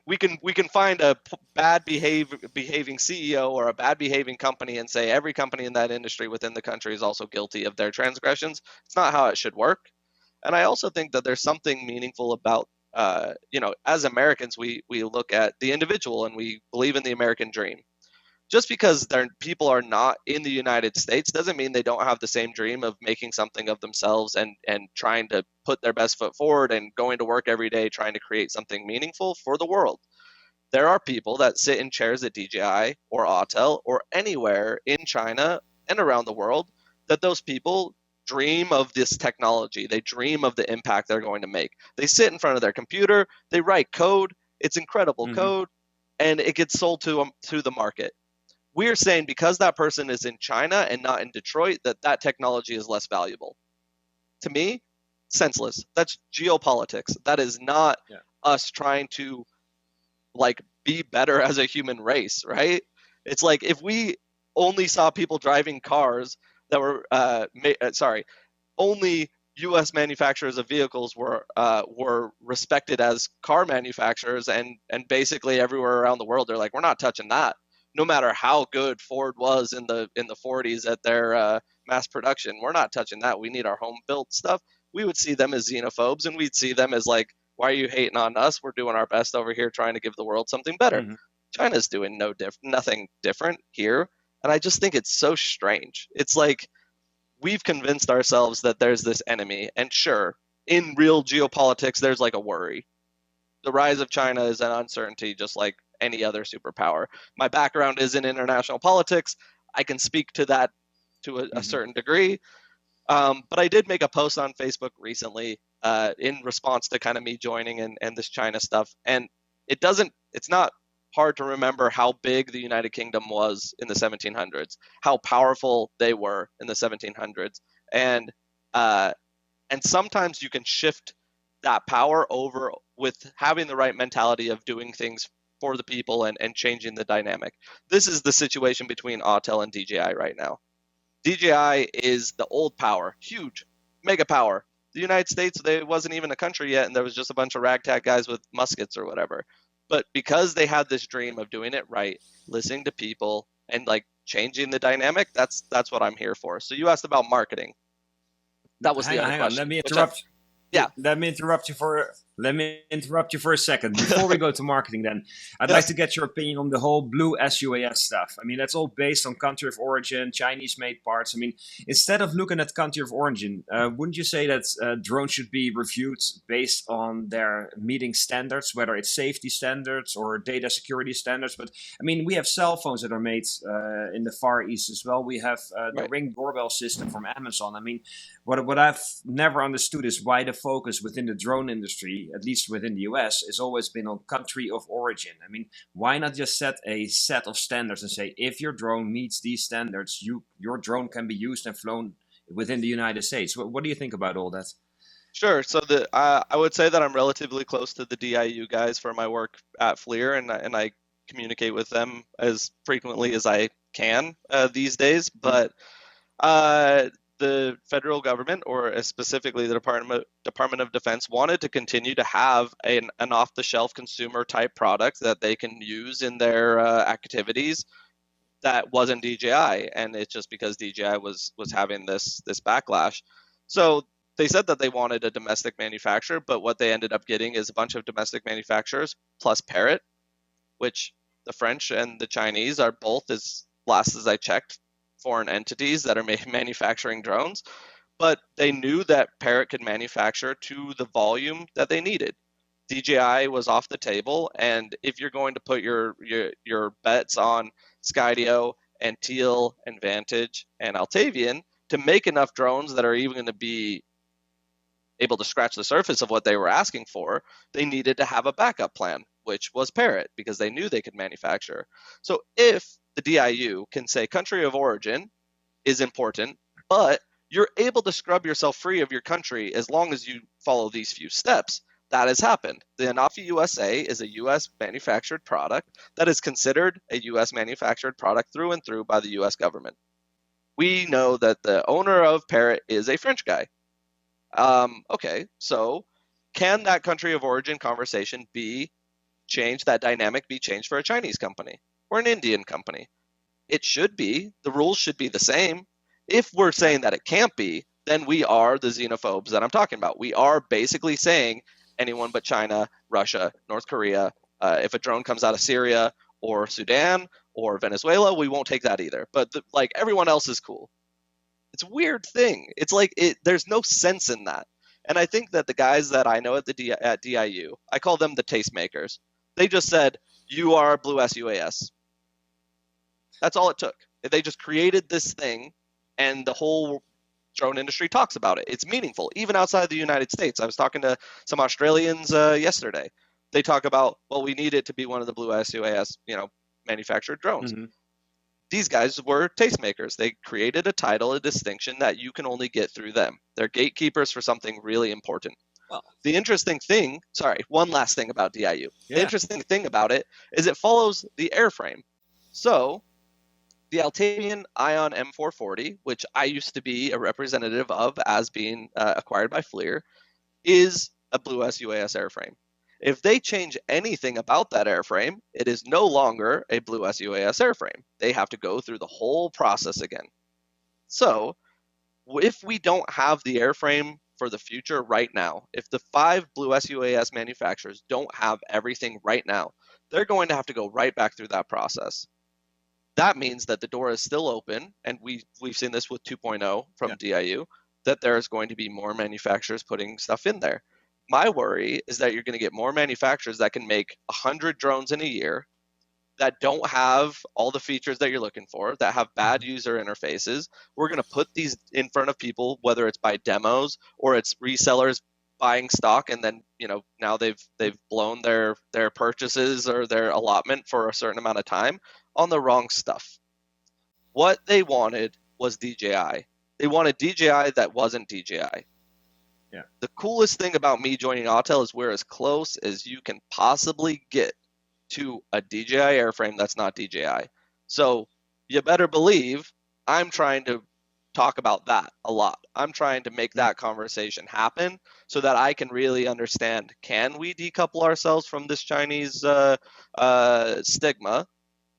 we can find a bad behaving CEO or a bad behaving company and say every company in that industry within the country is also guilty of their transgressions. It's not how it should work. And I also think that there's something meaningful about as Americans, we look at the individual and we believe in the American dream. Just because people are not in the United States doesn't mean they don't have the same dream of making something of themselves and trying to put their best foot forward and going to work every day trying to create something meaningful for the world. There are people that sit in chairs at DJI or Autel or anywhere in China and around the world that those people dream of this technology. They dream of the impact they're going to make. They sit in front of their computer, they write code, it's incredible code, and it gets sold to the market. We're saying because that person is in China and not in Detroit, that technology is less valuable. To me, senseless. That's geopolitics. That is not us trying to be better as a human race, right? It's like if we only saw people driving cars that were only U.S. manufacturers of vehicles were respected as car manufacturers, and basically everywhere around the world they're like, we're not touching that. No matter how good Ford was in the 40s at their mass production, we're not touching that. We need our home built stuff. We would see them as xenophobes, and we'd see them as like, why are you hating on us? We're doing our best over here trying to give the world something better. China's doing nothing different here. And I just think it's so strange. It's like we've convinced ourselves that there's this enemy. And sure, in real geopolitics, there's like a worry. The rise of China is an uncertainty, just like any other superpower. My background is in international politics. I can speak to that to a certain degree. But I did make a post on Facebook recently in response to kind of me joining and this China stuff. And it's not hard to remember how big the United Kingdom was in the 1700s, how powerful they were in the 1700s. And sometimes you can shift that power over with having the right mentality of doing things for the people and changing the dynamic. This is the situation between Autel and DJI right now. DJI is the old power, huge, mega power. The United States, they wasn't even a country yet, and there was just a bunch of ragtag guys with muskets or whatever. But because they had this dream of doing it right, listening to people, and changing the dynamic, that's what I'm here for. So you asked about marketing. That was the other question. Let me interrupt. Let me interrupt you for a second. Before we go to marketing then, I'd like to get your opinion on the whole blue SUAS stuff. I mean, that's all based on country of origin, Chinese-made parts. I mean, instead of looking at country of origin, wouldn't you say that drones should be reviewed based on their meeting standards, whether it's safety standards or data security standards? But, I mean, we have cell phones that are made in the Far East as well. We have the Ring doorbell system from Amazon. I mean, what I've never understood is why the focus within the drone industry, at least within the US, has always been on country of origin. I mean, why not just set a set of standards and say, if your drone meets these standards, your drone can be used and flown within the United States? What do you think about all that? Sure. So I would say that I'm relatively close to the DIU guys for my work at FLIR, and I communicate with them as frequently as I can these days. But the federal government, or specifically the Department of Defense, wanted to continue to have an off-the-shelf consumer-type product that they can use in their activities that wasn't DJI, and it's just because DJI was having this backlash. So they said that they wanted a domestic manufacturer, but what they ended up getting is a bunch of domestic manufacturers plus Parrot, which the French and the Chinese are both, as last as I checked, foreign entities that are manufacturing drones, but they knew that Parrot could manufacture to the volume that they needed. DJI was off the table, and if you're going to put your bets on Skydio and Teal and Vantage and Altavian to make enough drones that are even going to be able to scratch the surface of what they were asking for, they needed to have a backup plan, which was Parrot, because they knew they could manufacture. So if the DIU can say country of origin is important, but you're able to scrub yourself free of your country as long as you follow these few steps, that has happened. The Anafi USA is a US manufactured product that is considered a US manufactured product through and through by the US government. We know that the owner of Parrot is a French guy. Okay, so can that country of origin conversation be changed, that dynamic be changed for a Chinese company or an Indian company? It should be. The rules should be the same. If we're saying that it can't be, then we are the xenophobes that I'm talking about. We are basically saying anyone but China, Russia, North Korea. If a drone comes out of Syria or Sudan or Venezuela, we won't take that either. But like everyone else is cool. It's a weird thing. It's like there's no sense in that. And I think that the guys that I know at DIU, I call them the tastemakers. They just said, you are Blue SUAS. That's all it took. They just created this thing, and the whole drone industry talks about it. It's meaningful, even outside the United States. I was talking to some Australians yesterday. They talk about, well, we need it to be one of the Blue SUAS, manufactured drones. Mm-hmm. These guys were tastemakers. They created a title, a distinction that you can only get through them. They're gatekeepers for something really important. Well, the interesting thing, one last thing about DIU. Yeah. The interesting thing about it is it follows the airframe. So the Altavian Ion M440, which I used to be a representative of as being acquired by FLIR, is a Blue SUAS airframe. If they change anything about that airframe, it is no longer a Blue SUAS airframe. They have to go through the whole process again. So if we don't have the airframe for the future right now, if the 5 Blue SUAS manufacturers don't have everything right now, they're going to have to go right back through that process. That means that the door is still open, and we've seen this with 2.0 from DIU, that there is going to be more manufacturers putting stuff in there. My worry is that you're going to get more manufacturers that can make 100 drones in a year that don't have all the features that you're looking for, that have bad user interfaces. We're going to put these in front of people, whether it's by demos or it's resellers buying stock, and then now they've blown their purchases or their allotment for a certain amount of time on the wrong stuff. What they wanted was DJI. They wanted DJI that wasn't DJI. Yeah. The coolest thing about me joining Autel is we're as close as you can possibly get to a DJI airframe that's not DJI. So you better believe I'm trying to talk about that a lot. I'm trying to make that conversation happen so that I can really understand, can we decouple ourselves from this Chinese stigma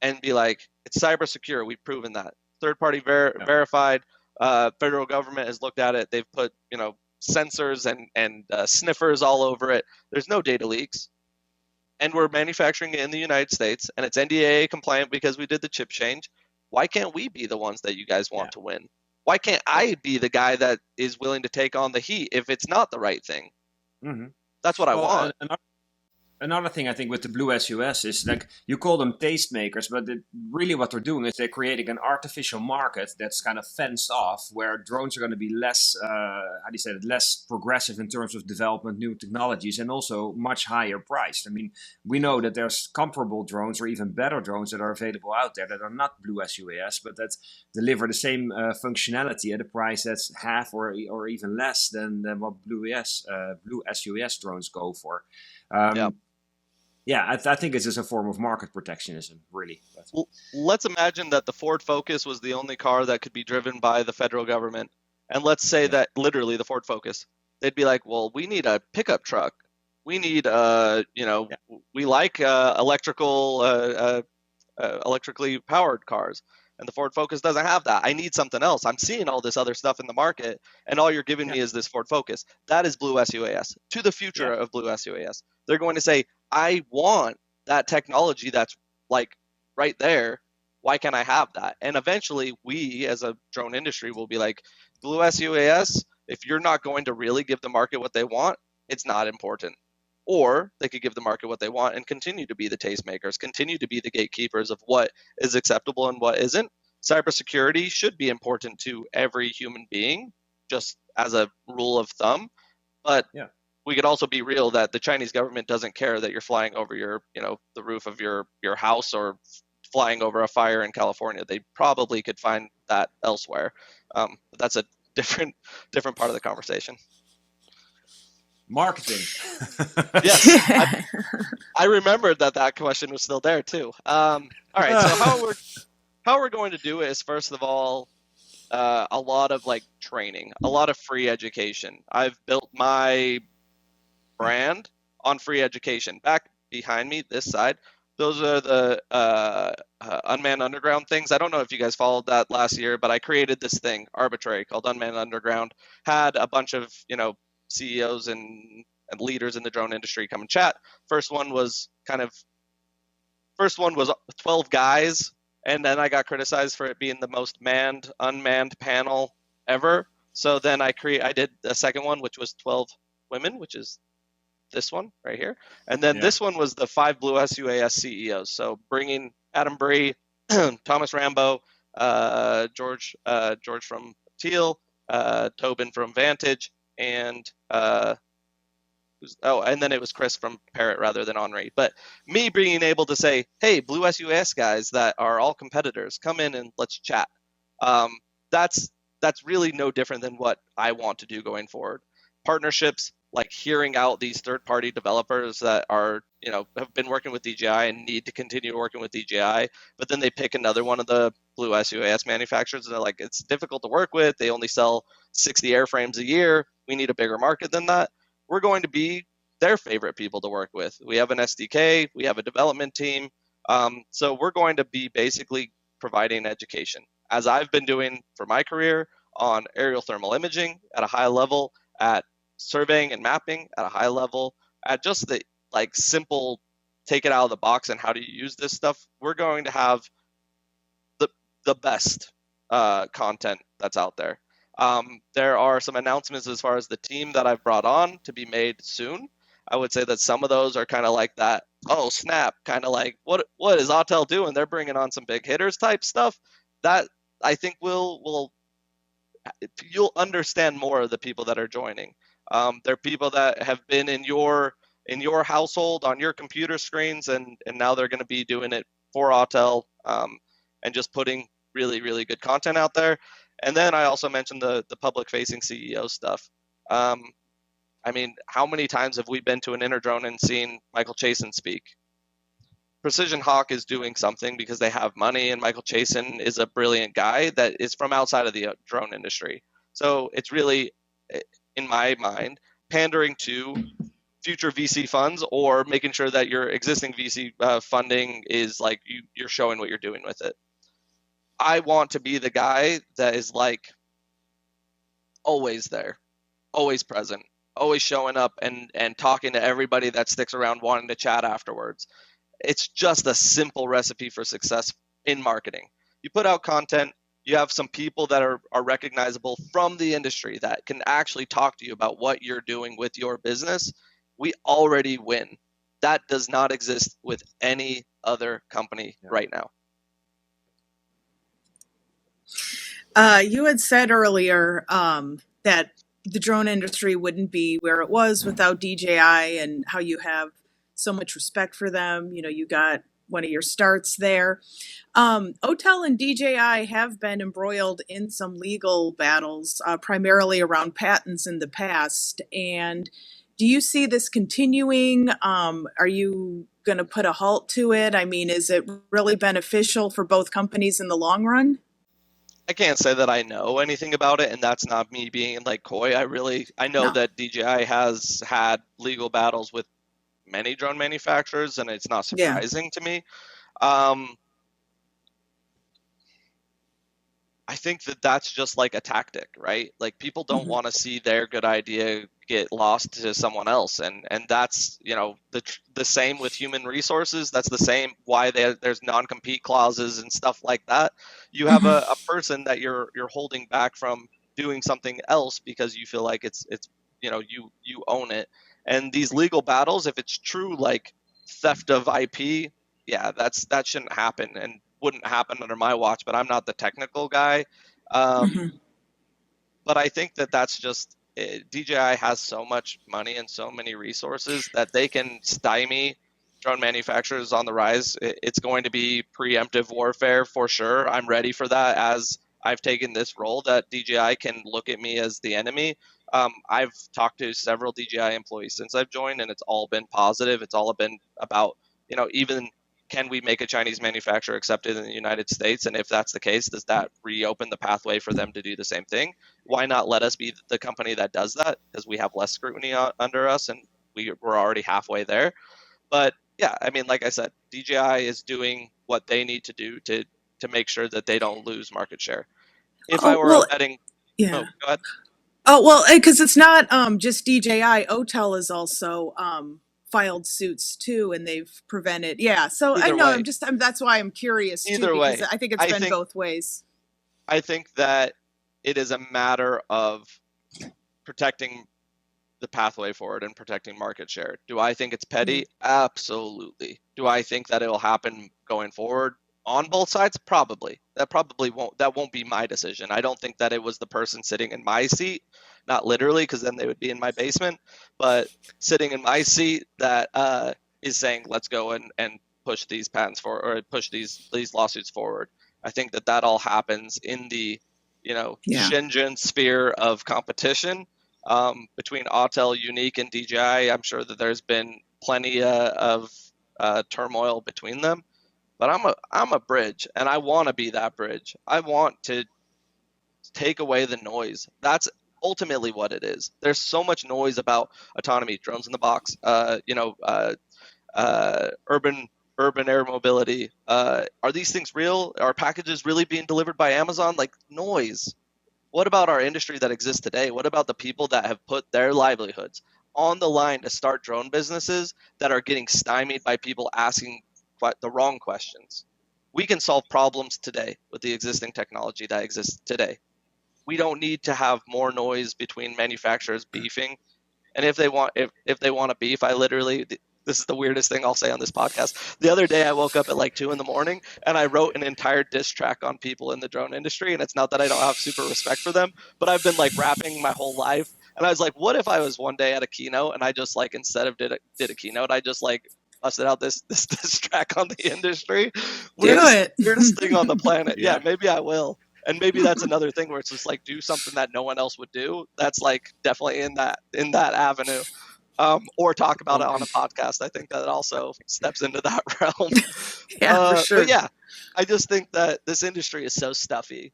and be like, it's cyber secure. We've proven that. Third-party verified. Federal government has looked at it. They've put, sensors and sniffers all over it. There's no data leaks. And we're manufacturing it in the United States, and it's NDAA compliant because we did the chip change. Why can't we be the ones that you guys want to win? Why can't I be the guy that is willing to take on the heat if it's not the right thing? Mm-hmm. That's what I want. Another thing I think with the Blue SUS is, like, you call them tastemakers, but really what they're doing is they're creating an artificial market that's kind of fenced off, where drones are going to be less, less progressive in terms of development, new technologies, and also much higher priced. I mean, we know that there's comparable drones or even better drones that are available out there that are not Blue SUAS, but that deliver the same functionality at a price that's half or even less than what Blue SUAS drones go for. Yeah, I think it's just a form of market protectionism, really. Well, let's imagine that the Ford Focus was the only car that could be driven by the federal government. And let's say that literally the Ford Focus, they'd be like, well, we need a pickup truck. We need, we like electrically powered cars. And the Ford Focus doesn't have that. I need something else. I'm seeing all this other stuff in the market, and all you're giving me is this Ford Focus. That is Blue SUAS. To the future of Blue SUAS. They're going to say, I want that technology that's like right there. Why can't I have that? And eventually we as a drone industry will be like, Blue SUAS, if you're not going to really give the market what they want, it's not important. or they could give the market what they want and continue to be the tastemakers, continue to be the gatekeepers of what is acceptable and what isn't. Cybersecurity should be important to every human being, just as a rule of thumb. But we could also be real that the Chinese government doesn't care that you're flying over the roof of your house or flying over a fire in California. They probably could find that elsewhere. But that's a different part of the conversation. Marketing. Yes, I remembered that question was still there too. All right, so how we're going to do it is, first of all, a lot of training, a lot of free education. I've built my brand on free education. Back behind me, this side, those are the unmanned underground things. I don't know if you guys followed that last year, but I created this thing, arbitrary, called Unmanned Underground. Had a bunch of CEOs and leaders in the drone industry come and chat. First one was 12 guys, and then I got criticized for it being the most unmanned panel ever. So then I did a second one, which was 12 women, which is this one right here. And then this one was the 5 Blue UAS CEOs. So bringing Adam Bree, Thomas Rambo, George from Teal, Tobin from Vantage, and then it was Chris from Parrot rather than Henri. But me being able to say, hey, Blue UAS guys that are all competitors, come in and let's chat. That's really no different than what I want to do going forward. Partnerships, like hearing out these third-party developers that are, have been working with DJI and need to continue working with DJI, but then they pick another one of the Blue UAS manufacturers and they're like, it's difficult to work with. They only sell 60 airframes a year. We need a bigger market than that. We're going to be their favorite people to work with. We have an SDK, we have a development team. So we're going to be basically providing education, as I've been doing for my career, on aerial thermal imaging at a high level, at surveying and mapping at a high level, at just the simple take it out of the box and how do you use this stuff. We're going to have the best content that's out there. There are some announcements as far as the team that I've brought on to be made soon. I would say that some of those are kind of like that, oh snap, kind of like what is Autel doing? They're bringing on some big hitters type stuff. That I think you'll understand more of the people that are joining. They're people that have been in your household on your computer screens, and now they're going to be doing it for Autel, and just putting really, really good content out there. And then I also mentioned the public-facing CEO stuff. I mean, how many times have we been to an Interdrone and seen Michael Chasen speak? Precision Hawk is doing something because they have money, and Michael Chasen is a brilliant guy that is from outside of the drone industry. So it's really, in my mind, pandering to future VC funds, or making sure that your existing VC funding is you're showing what you're doing with it. I want to be the guy that is always there, always present, always showing up and talking to everybody that sticks around wanting to chat afterwards. It's just a simple recipe for success in marketing. You put out content, you have some people that are recognizable from the industry that can actually talk to you about what you're doing with your business. We already win. That does not exist with any other company right now. You had said earlier that the drone industry wouldn't be where it was without DJI, and how you have so much respect for them. You got one of your starts there. Autel and DJI have been embroiled in some legal battles, primarily around patents in the past. And do you see this continuing? Are you going to put a halt to it? I mean, is it really beneficial for both companies in the long run? I can't say that I know anything about it, and that's not me being coy. I know that DJI has had legal battles with many drone manufacturers, and it's not surprising to me. I think that that's just a tactic, right? People don't want to see their good idea get lost to someone else, and that's the same with human resources. That's the same why there's non-compete clauses and stuff like that. You have a person that you're holding back from doing something else because you feel like it's you own it, And these legal battles, if it's true like theft of IP, yeah, that shouldn't happen and wouldn't happen under my watch. But I'm not the technical guy. Mhm. But I think that's just DJI has so much money and so many resources that they can stymie drone manufacturers on the rise. It's going to be preemptive warfare for sure. I'm ready for that, as I've taken this role that DJI can look at me as the enemy. I've talked to several DJI employees since I've joined, and it's all been positive. It's all been about, even can we make a Chinese manufacturer accepted in the United States? And if that's the case, does that reopen the pathway for them to do the same thing? Why not let us be the company that does that? Because we have less scrutiny under us, and we're already halfway there. But yeah, I mean, like I said, DJI is doing what they need to do to make sure that they don't lose market share. If I Oh, were well, a betting, yeah. oh, go ahead. Oh, well, because it's not just DJI. Autel has also filed suits too, and they've prevented. Yeah, so I Either know. way, That's why I'm curious too, either because way, I think it's been both ways. I think that it is a matter of protecting the pathway forward and protecting market share. Do I think it's petty? Absolutely. Do I think that it'll happen going forward on both sides? Probably. That won't be my decision. I don't think that it was the person sitting in my seat, not literally, because then they would be in my basement, but sitting in my seat that is saying, let's go and push these patents forward, or push these lawsuits forward. I think that all happens in the Shenzhen sphere of competition. Between Autel, Unique, and DJI, I'm sure that there's been plenty of turmoil between them. But I'm a bridge, and I want to be that bridge. I want to take away the noise. That's ultimately what it is. There's so much noise about autonomy, drones in the box, urban air mobility. Are these things real? Are packages really being delivered by Amazon? Like, noise. What about our industry that exists today? What about the people that have put their livelihoods on the line to start drone businesses that are getting stymied by people asking the wrong questions? We can solve problems today with the existing technology that exists today. We don't need to have more noise between manufacturers beefing. And if they want to beef, this is the weirdest thing I'll say on this podcast. The other day I woke up at like 2 a.m. and I wrote an entire diss track on people in the drone industry. And it's not that I don't have super respect for them, but I've been like rapping my whole life. And I was like, what if I was one day at a keynote and I just like, instead of did a keynote, I just like busted out this diss track on the industry. Weirdest thing on the planet. Yeah, maybe I will. And maybe that's another thing where it's just like, do something that no one else would do. That's like definitely in that avenue. Or talk about it on a podcast. I think that also steps into that realm. For sure. But yeah, I just think that this industry is so stuffy.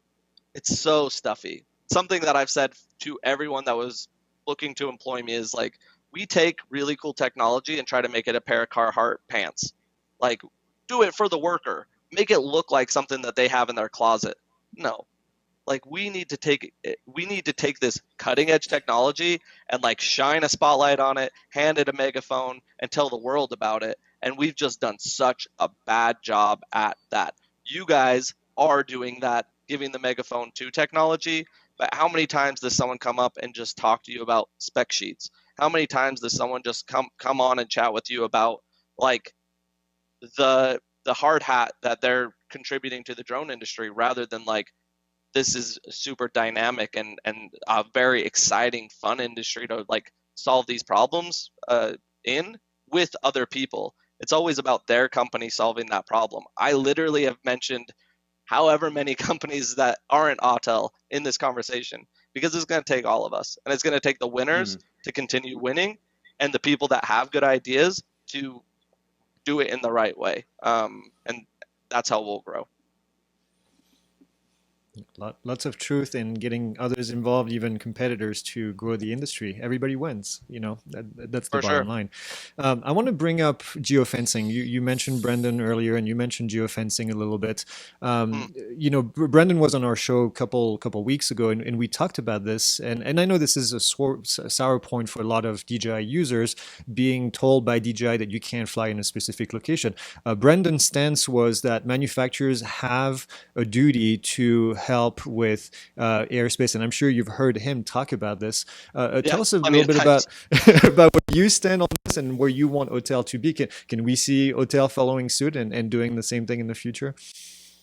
It's so stuffy. Something that I've said to everyone that was looking to employ me is like, we take really cool technology and try to make it a pair of Carhartt pants. Like, do it for the worker. Make it look like something that they have in their closet. No. Like, we need to take this cutting edge technology and like shine a spotlight on it, hand it a megaphone, and tell the world about it. And we've just done such a bad job at that. You guys are doing that, giving the megaphone to technology. But how many times does someone come up and just talk to you about spec sheets? How many times does someone just come on and chat with you about like the hard hat that they're contributing to the drone industry, rather than like, this is super dynamic and a very exciting, fun industry to like solve these problems in with other people. It's always about their company solving that problem. I literally have mentioned however many companies that aren't Autel in this conversation, because it's going to take all of us, and it's going to take the winners to continue winning, and the people that have good ideas to do it in the right way. And that's how we'll grow. Lots of truth in getting others involved, even competitors, to grow the industry. Everybody wins, that's the bottom line. I want to bring up geofencing. You mentioned Brendan earlier, and you mentioned geofencing a little bit. Brendan was on our show a couple weeks ago, and we talked about this. And I know this is a sour point for a lot of DJI users, being told by DJI that you can't fly in a specific location. Brendan's stance was that manufacturers have a duty to help help with airspace, and I'm sure you've heard him talk about this. Tell us a plenty little of bit about about where you stand on this and where you want Autel to be. Can we see Autel following suit and doing the same thing in the future?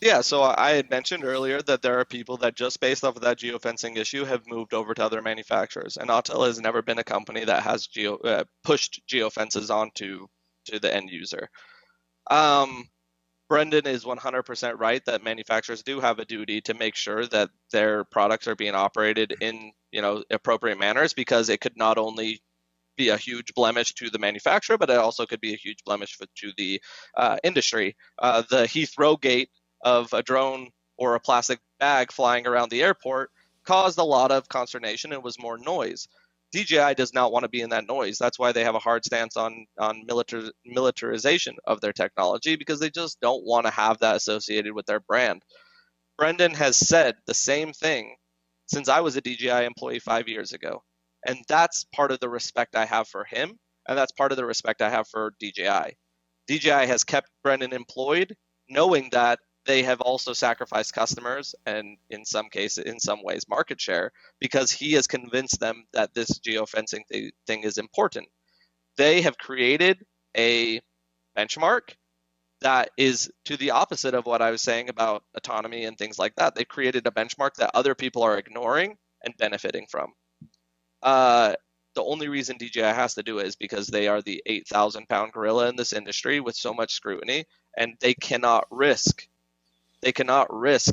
Yeah, so I had mentioned earlier that there are people that just based off of that geofencing issue have moved over to other manufacturers, and Autel has never been a company that has pushed geofences onto the end user. Brendan is 100% right that manufacturers do have a duty to make sure that their products are being operated in appropriate manners, because it could not only be a huge blemish to the manufacturer, but it also could be a huge blemish to the industry. The Heathrow gate of a drone or a plastic bag flying around the airport caused a lot of consternation and was more noise. DJI does not want to be in that noise. That's why they have a hard stance on militarization of their technology, because they just don't want to have that associated with their brand. Brendan has said the same thing since I was a DJI employee 5 years ago. And that's part of the respect I have for him, and that's part of the respect I have for DJI. DJI has kept Brendan employed, knowing that they have also sacrificed customers and in some ways market share, because he has convinced them that this geofencing thing is important. They have created a benchmark that is to the opposite of what I was saying about autonomy and things like that. They created a benchmark that other people are ignoring and benefiting from. The only reason DJI has to do it is because they are the 8,000-pound gorilla in this industry with so much scrutiny, and they cannot risk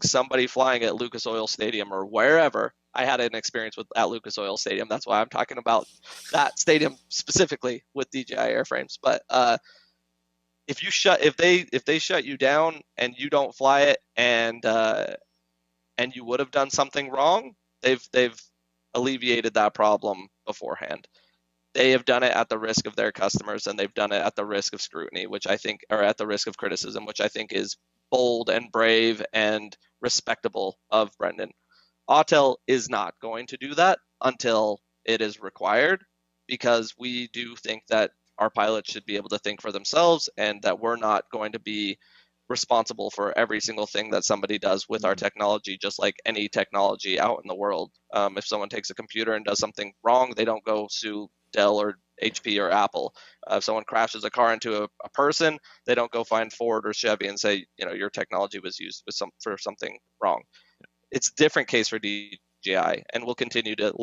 somebody flying at Lucas Oil Stadium or wherever. I had an experience at Lucas Oil Stadium. That's why I'm talking about that stadium specifically with DJI airframes. But if they shut you down and you don't fly it, and you would have done something wrong, they've alleviated that problem beforehand. They have done it at the risk of their customers, and they've done it at the risk of scrutiny, which I think, or at the risk of criticism, which I think is bold and brave and respectable of Brendan. Autel is not going to do that until it is required, because we do think that our pilots should be able to think for themselves, and that we're not going to be responsible for every single thing that somebody does with our technology, just like any technology out in the world. If someone takes a computer and does something wrong, they don't go sue Dell or HP or Apple. If someone crashes a car into a person, they don't go find Ford or Chevy and say, your technology was used for something wrong. It's a different case for DJI, and we'll continue to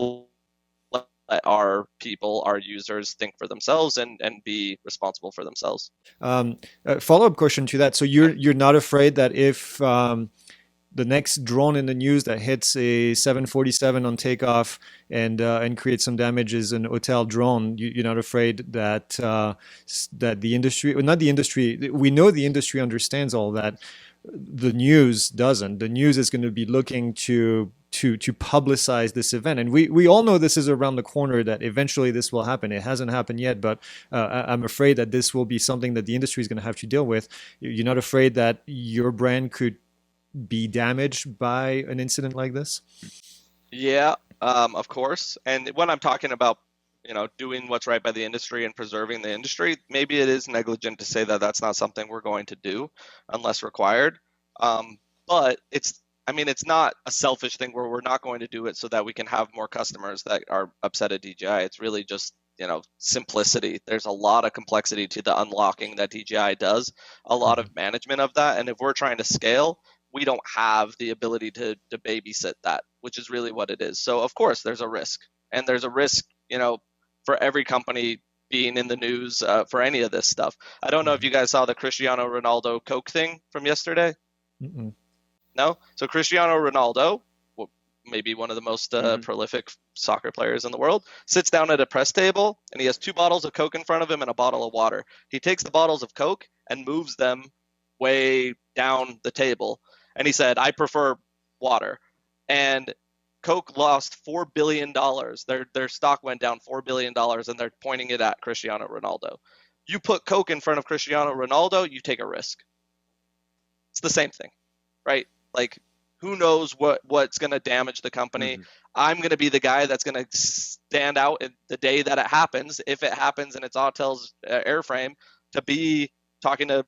let our people, our users, think for themselves and be responsible for themselves. Follow-up question to that. So you're not afraid that if the next drone in the news that hits a 747 on takeoff and creates some damage is an Autel drone, you're not afraid that that the industry, well, not the industry, we know the industry understands all that. The news doesn't. The news is going to be looking to publicize this event, and we all know this is around the corner, that eventually this will happen. It hasn't happened yet, but I'm afraid that this will be something that the industry is going to have to deal with. You're not afraid that your brand could be damaged by an incident like this? Yeah, of course. And when I'm talking about doing what's right by the industry and preserving the industry, maybe it is negligent to say that that's not something we're going to do unless required. But it's not a selfish thing where we're not going to do it so that we can have more customers that are upset at DJI. It's really just, simplicity. There's a lot of complexity to the unlocking that DJI does, a lot of management of that. And if we're trying to scale, we don't have the ability to babysit that, which is really what it is. So of course there's a risk, and there's a risk, for every company being in the news for any of this stuff. I don't know if you guys saw the Cristiano Ronaldo Coke thing from yesterday. Mm-mm. No? So Cristiano Ronaldo, maybe one of the most prolific soccer players in the world, sits down at a press table, and he has 2 bottles of Coke in front of him and a bottle of water. He takes the bottles of Coke and moves them way down the table. And he said, I prefer water. And Coke lost $4 billion. Their stock went down $4 billion, and they're pointing it at Cristiano Ronaldo. You put Coke in front of Cristiano Ronaldo, you take a risk. It's the same thing, right? Like, who knows what's going to damage the company? Mm-hmm. I'm going to be the guy that's going to stand out the day that it happens, if it happens and it's Autel's airframe, to be talking to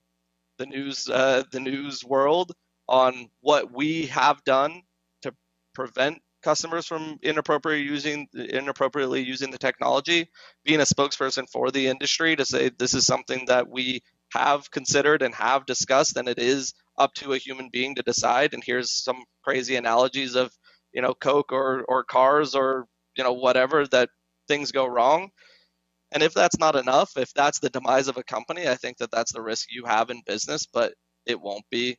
the news world on what we have done to prevent customers from inappropriately using the technology, being a spokesperson for the industry to say this is something that we have considered and have discussed, and it is up to a human being to decide. And here's some crazy analogies of, Coke or cars or, whatever, that things go wrong. And if that's not enough, if that's the demise of a company, I think that that's the risk you have in business, but it won't be.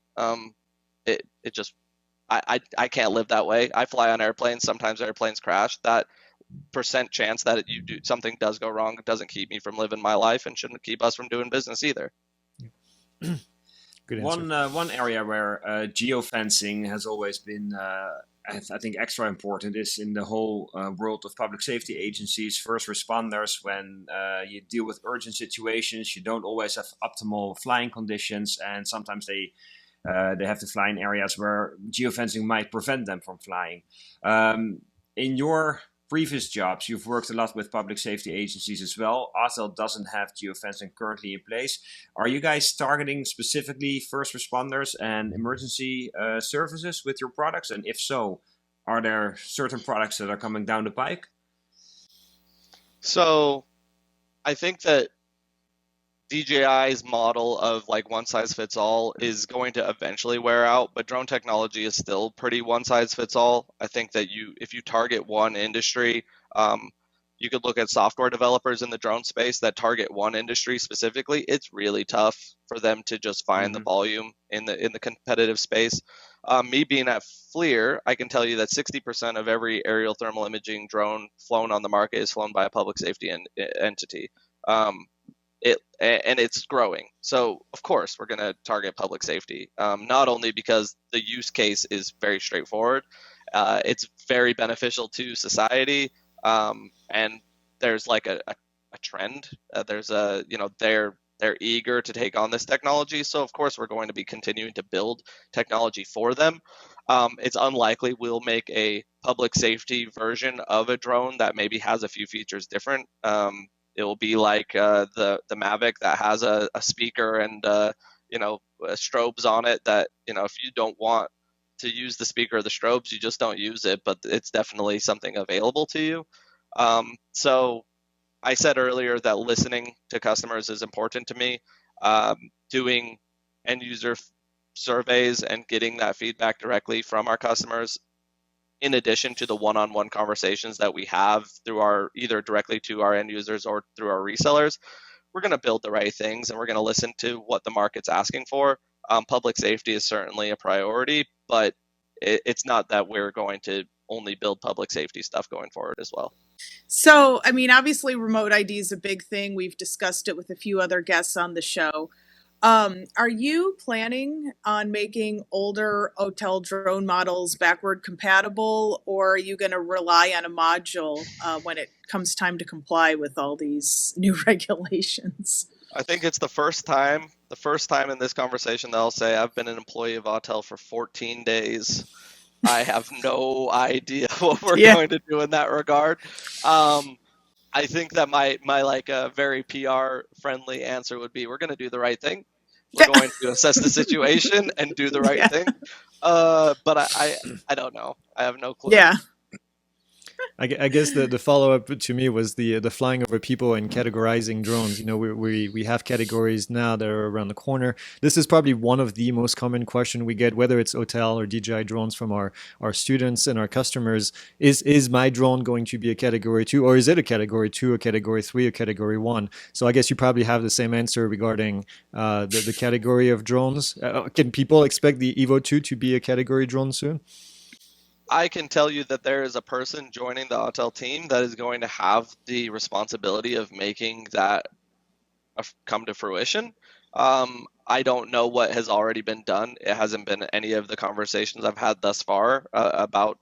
It just, I can't live that way. I fly on airplanes. Sometimes airplanes crash. That percent chance that something does go wrong doesn't keep me from living my life and shouldn't keep us from doing business either. Good answer. One area where geofencing has always been, I think, extra important is in the whole world of public safety agencies, first responders. When you deal with urgent situations, you don't always have optimal flying conditions, and sometimes they have to fly in areas where geofencing might prevent them from flying. In your previous jobs, you've worked a lot with public safety agencies as well. Autel doesn't have geofencing currently in place. Are you guys targeting specifically first responders and emergency services with your products? And if so, are there certain products that are coming down the pike? So I think that DJI's model of like one size fits all is going to eventually wear out, but drone technology is still pretty one size fits all. I think that if you target one industry, you could look at software developers in the drone space that target one industry specifically. It's really tough for them to just find the volume in the competitive space. Me being at FLIR, I can tell you that 60% of every aerial thermal imaging drone flown on the market is flown by a public safety entity. And it's growing. So of course we're going to target public safety, not only because the use case is very straightforward, it's very beneficial to society, and there's like a trend. There's a they're eager to take on this technology. So of course we're going to be continuing to build technology for them. It's unlikely we'll make a public safety version of a drone that maybe has a few features different. It will be like the Mavic that has a speaker and strobes on it that, if you don't want to use the speaker or the strobes, you just don't use it, but it's definitely something available to you. So I said earlier that listening to customers is important to me. Doing end user surveys and getting that feedback directly from our customers, in addition to the one-on-one conversations that we have through either directly to our end users or through our resellers, we're going to build the right things and we're going to listen to what the market's asking for. Public safety is certainly a priority, but it's not that we're going to only build public safety stuff going forward as well. So, I mean, obviously remote ID is a big thing. We've discussed it with a few other guests on the show. Are you planning on making older Autel drone models backward compatible, or are you going to rely on a module when it comes time to comply with all these new regulations? I think it's the first time in this conversation that I'll say I've been an employee of Autel for 14 days. I have no idea what we're going to do in that regard. I think that my like a very PR friendly answer would be, we're going to do the right thing. We're going to assess the situation and do the right thing. But I don't know. I have no clue. Yeah. I guess the follow-up to me was the flying over people and categorizing drones. We have categories now that are around the corner. This is probably one of the most common question we get, whether it's Autel or DJI drones, from our students and our customers. Is my drone going to be a category 2, or is it a category 2, a category 3, a category 1? So I guess you probably have the same answer regarding the category of drones. Can people expect the Evo 2 to be a category drone soon? I can tell you that there is a person joining the Autel team that is going to have the responsibility of making that come to fruition. I don't know what has already been done. It hasn't been any of the conversations I've had thus far about,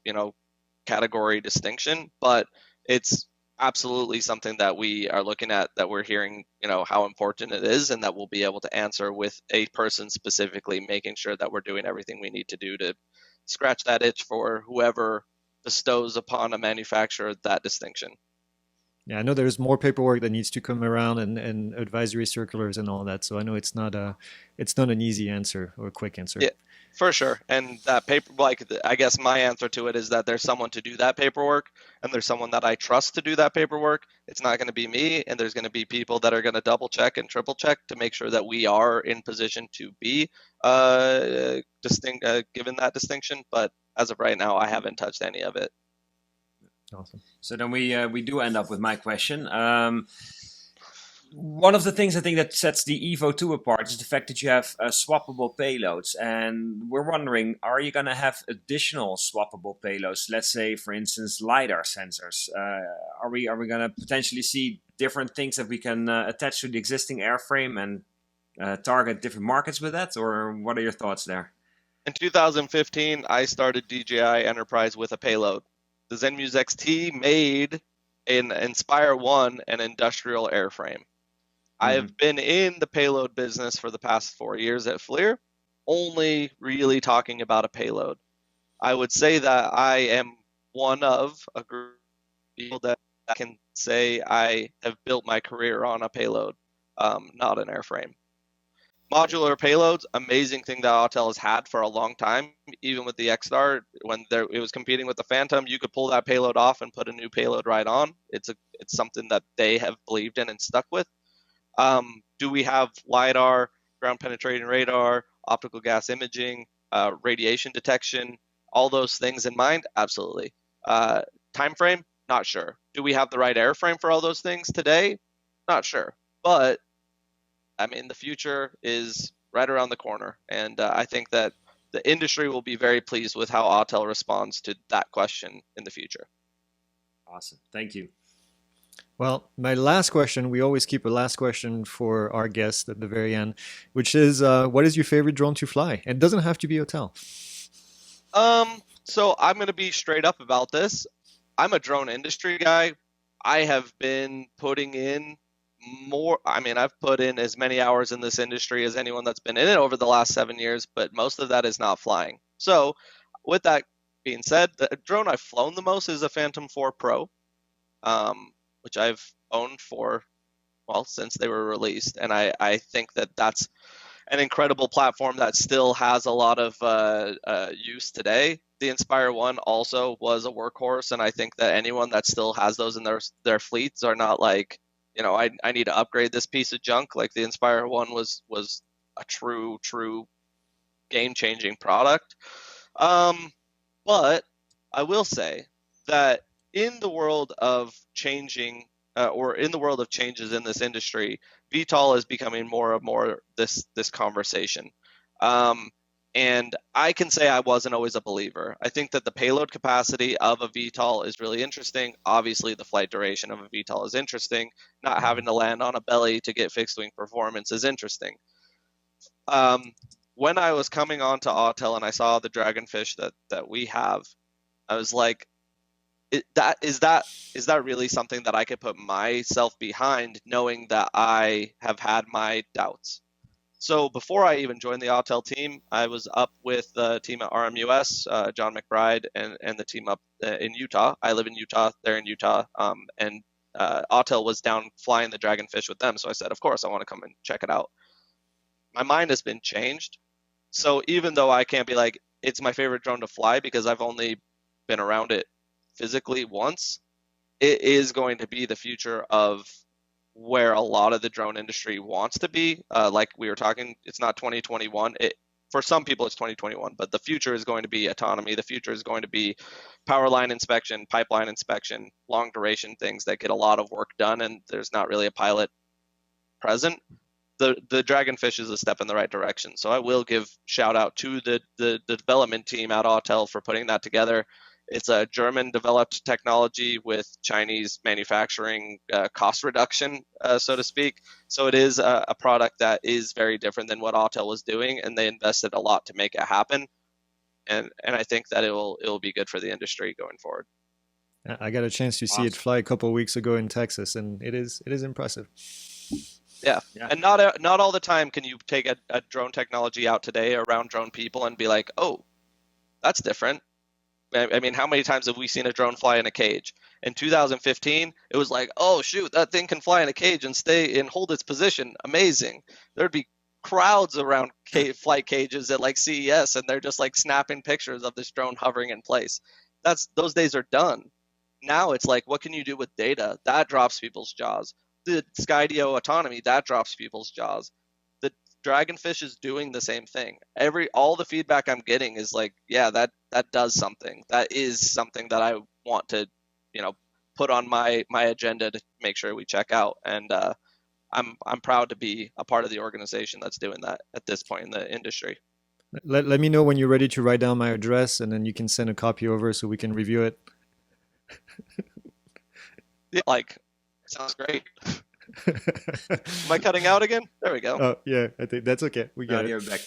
category distinction, but it's absolutely something that we are looking at, that we're hearing, how important it is, and that we'll be able to answer with a person specifically making sure that we're doing everything we need to do to scratch that itch for whoever bestows upon a manufacturer that distinction. Yeah, I know there's more paperwork that needs to come around and advisory circulars and all that. So I know it's not an easy answer or a quick answer. For sure. And that paper, like, I guess my answer to it is that there's someone to do that paperwork, and there's someone that I trust to do that paperwork. It's not going to be me, and there's going to be people that are going to double check and triple check to make sure that we are in position to be given that distinction. But as of right now, I haven't touched any of it. Awesome. So then we do end up with my question. One of the things I think that sets the Evo 2 apart is the fact that you have swappable payloads. And we're wondering, are you going to have additional swappable payloads? Let's say, for instance, LiDAR sensors. Are we going to potentially see different things that we can attach to the existing airframe and target different markets with that? Or what are your thoughts there? In 2015, I started DJI Enterprise with a payload. The Zenmuse XT made in Inspire 1 an industrial airframe. I have been in the payload business for the past 4 years at FLIR, only really talking about a payload. I would say that I am one of a group of people that can say I have built my career on a payload, not an airframe. Modular payloads, amazing thing that Autel has had for a long time. Even with the XStar, when it was competing with the Phantom, you could pull that payload off and put a new payload right on. It's something that they have believed in and stuck with. Do we have LiDAR, ground penetrating radar, optical gas imaging, radiation detection, all those things in mind? Absolutely. Time frame? Not sure. Do we have the right airframe for all those things today? Not sure. But I mean, the future is right around the corner, and I think that the industry will be very pleased with how Autel responds to that question in the future. Awesome. Thank you. Well, my last question, we always keep a last question for our guests at the very end, which is, what is your favorite drone to fly? And it doesn't have to be Autel. So I'm going to be straight up about this. I'm a drone industry guy. I have been putting in I've put in as many hours in this industry as anyone that's been in it over the last 7 years, but most of that is not flying. So with that being said, the drone I've flown the most is a Phantom 4 Pro, which I've owned since they were released. And I think that that's an incredible platform that still has a lot of use today. The Inspire 1 also was a workhorse, and I think that anyone that still has those in their fleets are not like, I need to upgrade this piece of junk. Like the Inspire 1 was a true game-changing product. But I will say that in the world of changing, or in the world of changes in this industry, VTOL is becoming more and more this conversation. And I can say I wasn't always a believer. I think that the payload capacity of a VTOL is really interesting. Obviously, the flight duration of a VTOL is interesting. Not having to land on a belly to get fixed wing performance is interesting. When I was coming on to Autel and I saw the Dragonfish that we have, I was like, is that really something that I could put myself behind, knowing that I have had my doubts? So before I even joined the Autel team, I was up with the team at RMUS, John McBride, and the team up in Utah. I live in Utah, they're in Utah, and Autel was down flying the Dragonfish with them. So I said, of course, I want to come and check it out. My mind has been changed. So even though I can't be like, it's my favorite drone to fly because I've only been around it physically once, it is going to be the future of where a lot of the drone industry wants to be. Like we were talking, it's not 2021. For some people, it's 2021, but the future is going to be autonomy. The future is going to be power line inspection, pipeline inspection, long duration things that get a lot of work done, and there's not really a pilot present. The Dragonfish is a step in the right direction. So I will give shout out to the development team at Autel for putting that together. It's a German-developed technology with Chinese manufacturing cost reduction, so to speak. So it is a product that is very different than what Autel was doing, and they invested a lot to make it happen. And I think that it will be good for the industry going forward. I got a chance to see it fly a couple of weeks ago in Texas, and it is impressive. Yeah. And not all the time can you take a drone technology out today around drone people and be like, oh, that's different. I mean, how many times have we seen a drone fly in a cage? In 2015, it was like, oh, shoot, that thing can fly in a cage and stay and hold its position. Amazing. There'd be crowds around flight cages at like CES, and they're just like snapping pictures of this drone hovering in place. Those days are done. Now it's like, what can you do with data? That drops people's jaws. The Skydio autonomy, that drops people's jaws. The Dragonfish is doing the same thing. All the feedback I'm getting is like, yeah, that does something. That is something that I want to, put on my agenda to make sure we check out. And I'm proud to be a part of the organization that's doing that at this point in the industry. Let me know when you're ready to write down my address, and then you can send a copy over so we can review it. Yeah, sounds great. Am I cutting out again? There we go. Oh yeah, I think that's okay. We got it. You're back.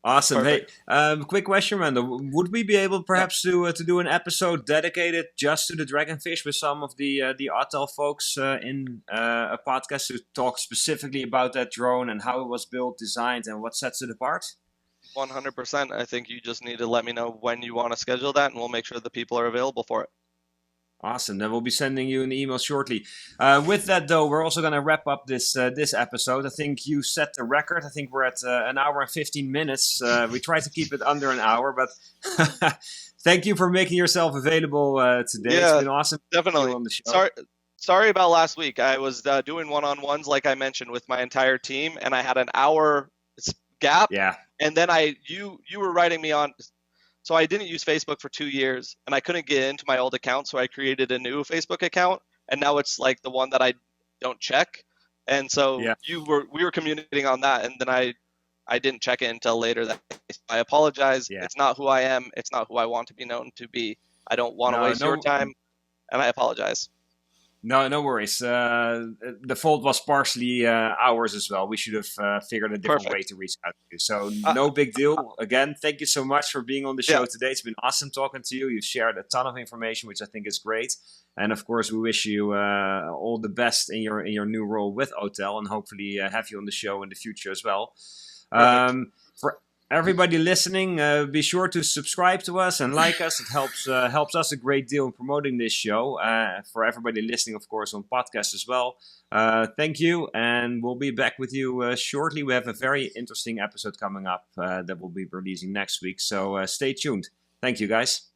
Awesome. Perfect. Hey, quick question, Randall. Would we be able perhaps to do an episode dedicated just to the Dragonfish with some of the Autel folks in a podcast to talk specifically about that drone and how it was built, designed, and what sets it apart? 100%. I think you just need to let me know when you want to schedule that, and we'll make sure the people are available for it. Awesome. Then we'll be sending you an email shortly. With that, though, we're also going to wrap up this episode. I think you set the record. I think we're at an hour and 15 minutes. We try to keep it under an hour, but thank you for making yourself available today. Yeah, it's been awesome. Definitely. On the show. Sorry about last week. I was doing one-on-ones, like I mentioned, with my entire team, and I had an hour gap. Yeah. And then you were writing me on. So I didn't use Facebook for 2 years, and I couldn't get into my old account, so I created a new Facebook account, and now it's like the one that I don't check. And so we were communicating on that, and then I didn't check it until later. I apologize. Yeah. It's not who I am. It's not who I want to be known to be. I don't want to waste your time, and I apologize. No worries. The fault was partially ours as well. We should have figured a different way to reach out to you. So no big deal. Again, thank you so much for being on the show today. It's been awesome talking to you. You've shared a ton of information, which I think is great. And of course, we wish you all the best in your new role with Autel, and hopefully have you on the show in the future as well. For everybody listening, be sure to subscribe to us and like us. It helps us a great deal in promoting this show. For everybody listening, of course, on podcast as well. Thank you, and we'll be back with you shortly. We have a very interesting episode coming up that we'll be releasing next week, so stay tuned. Thank you, guys.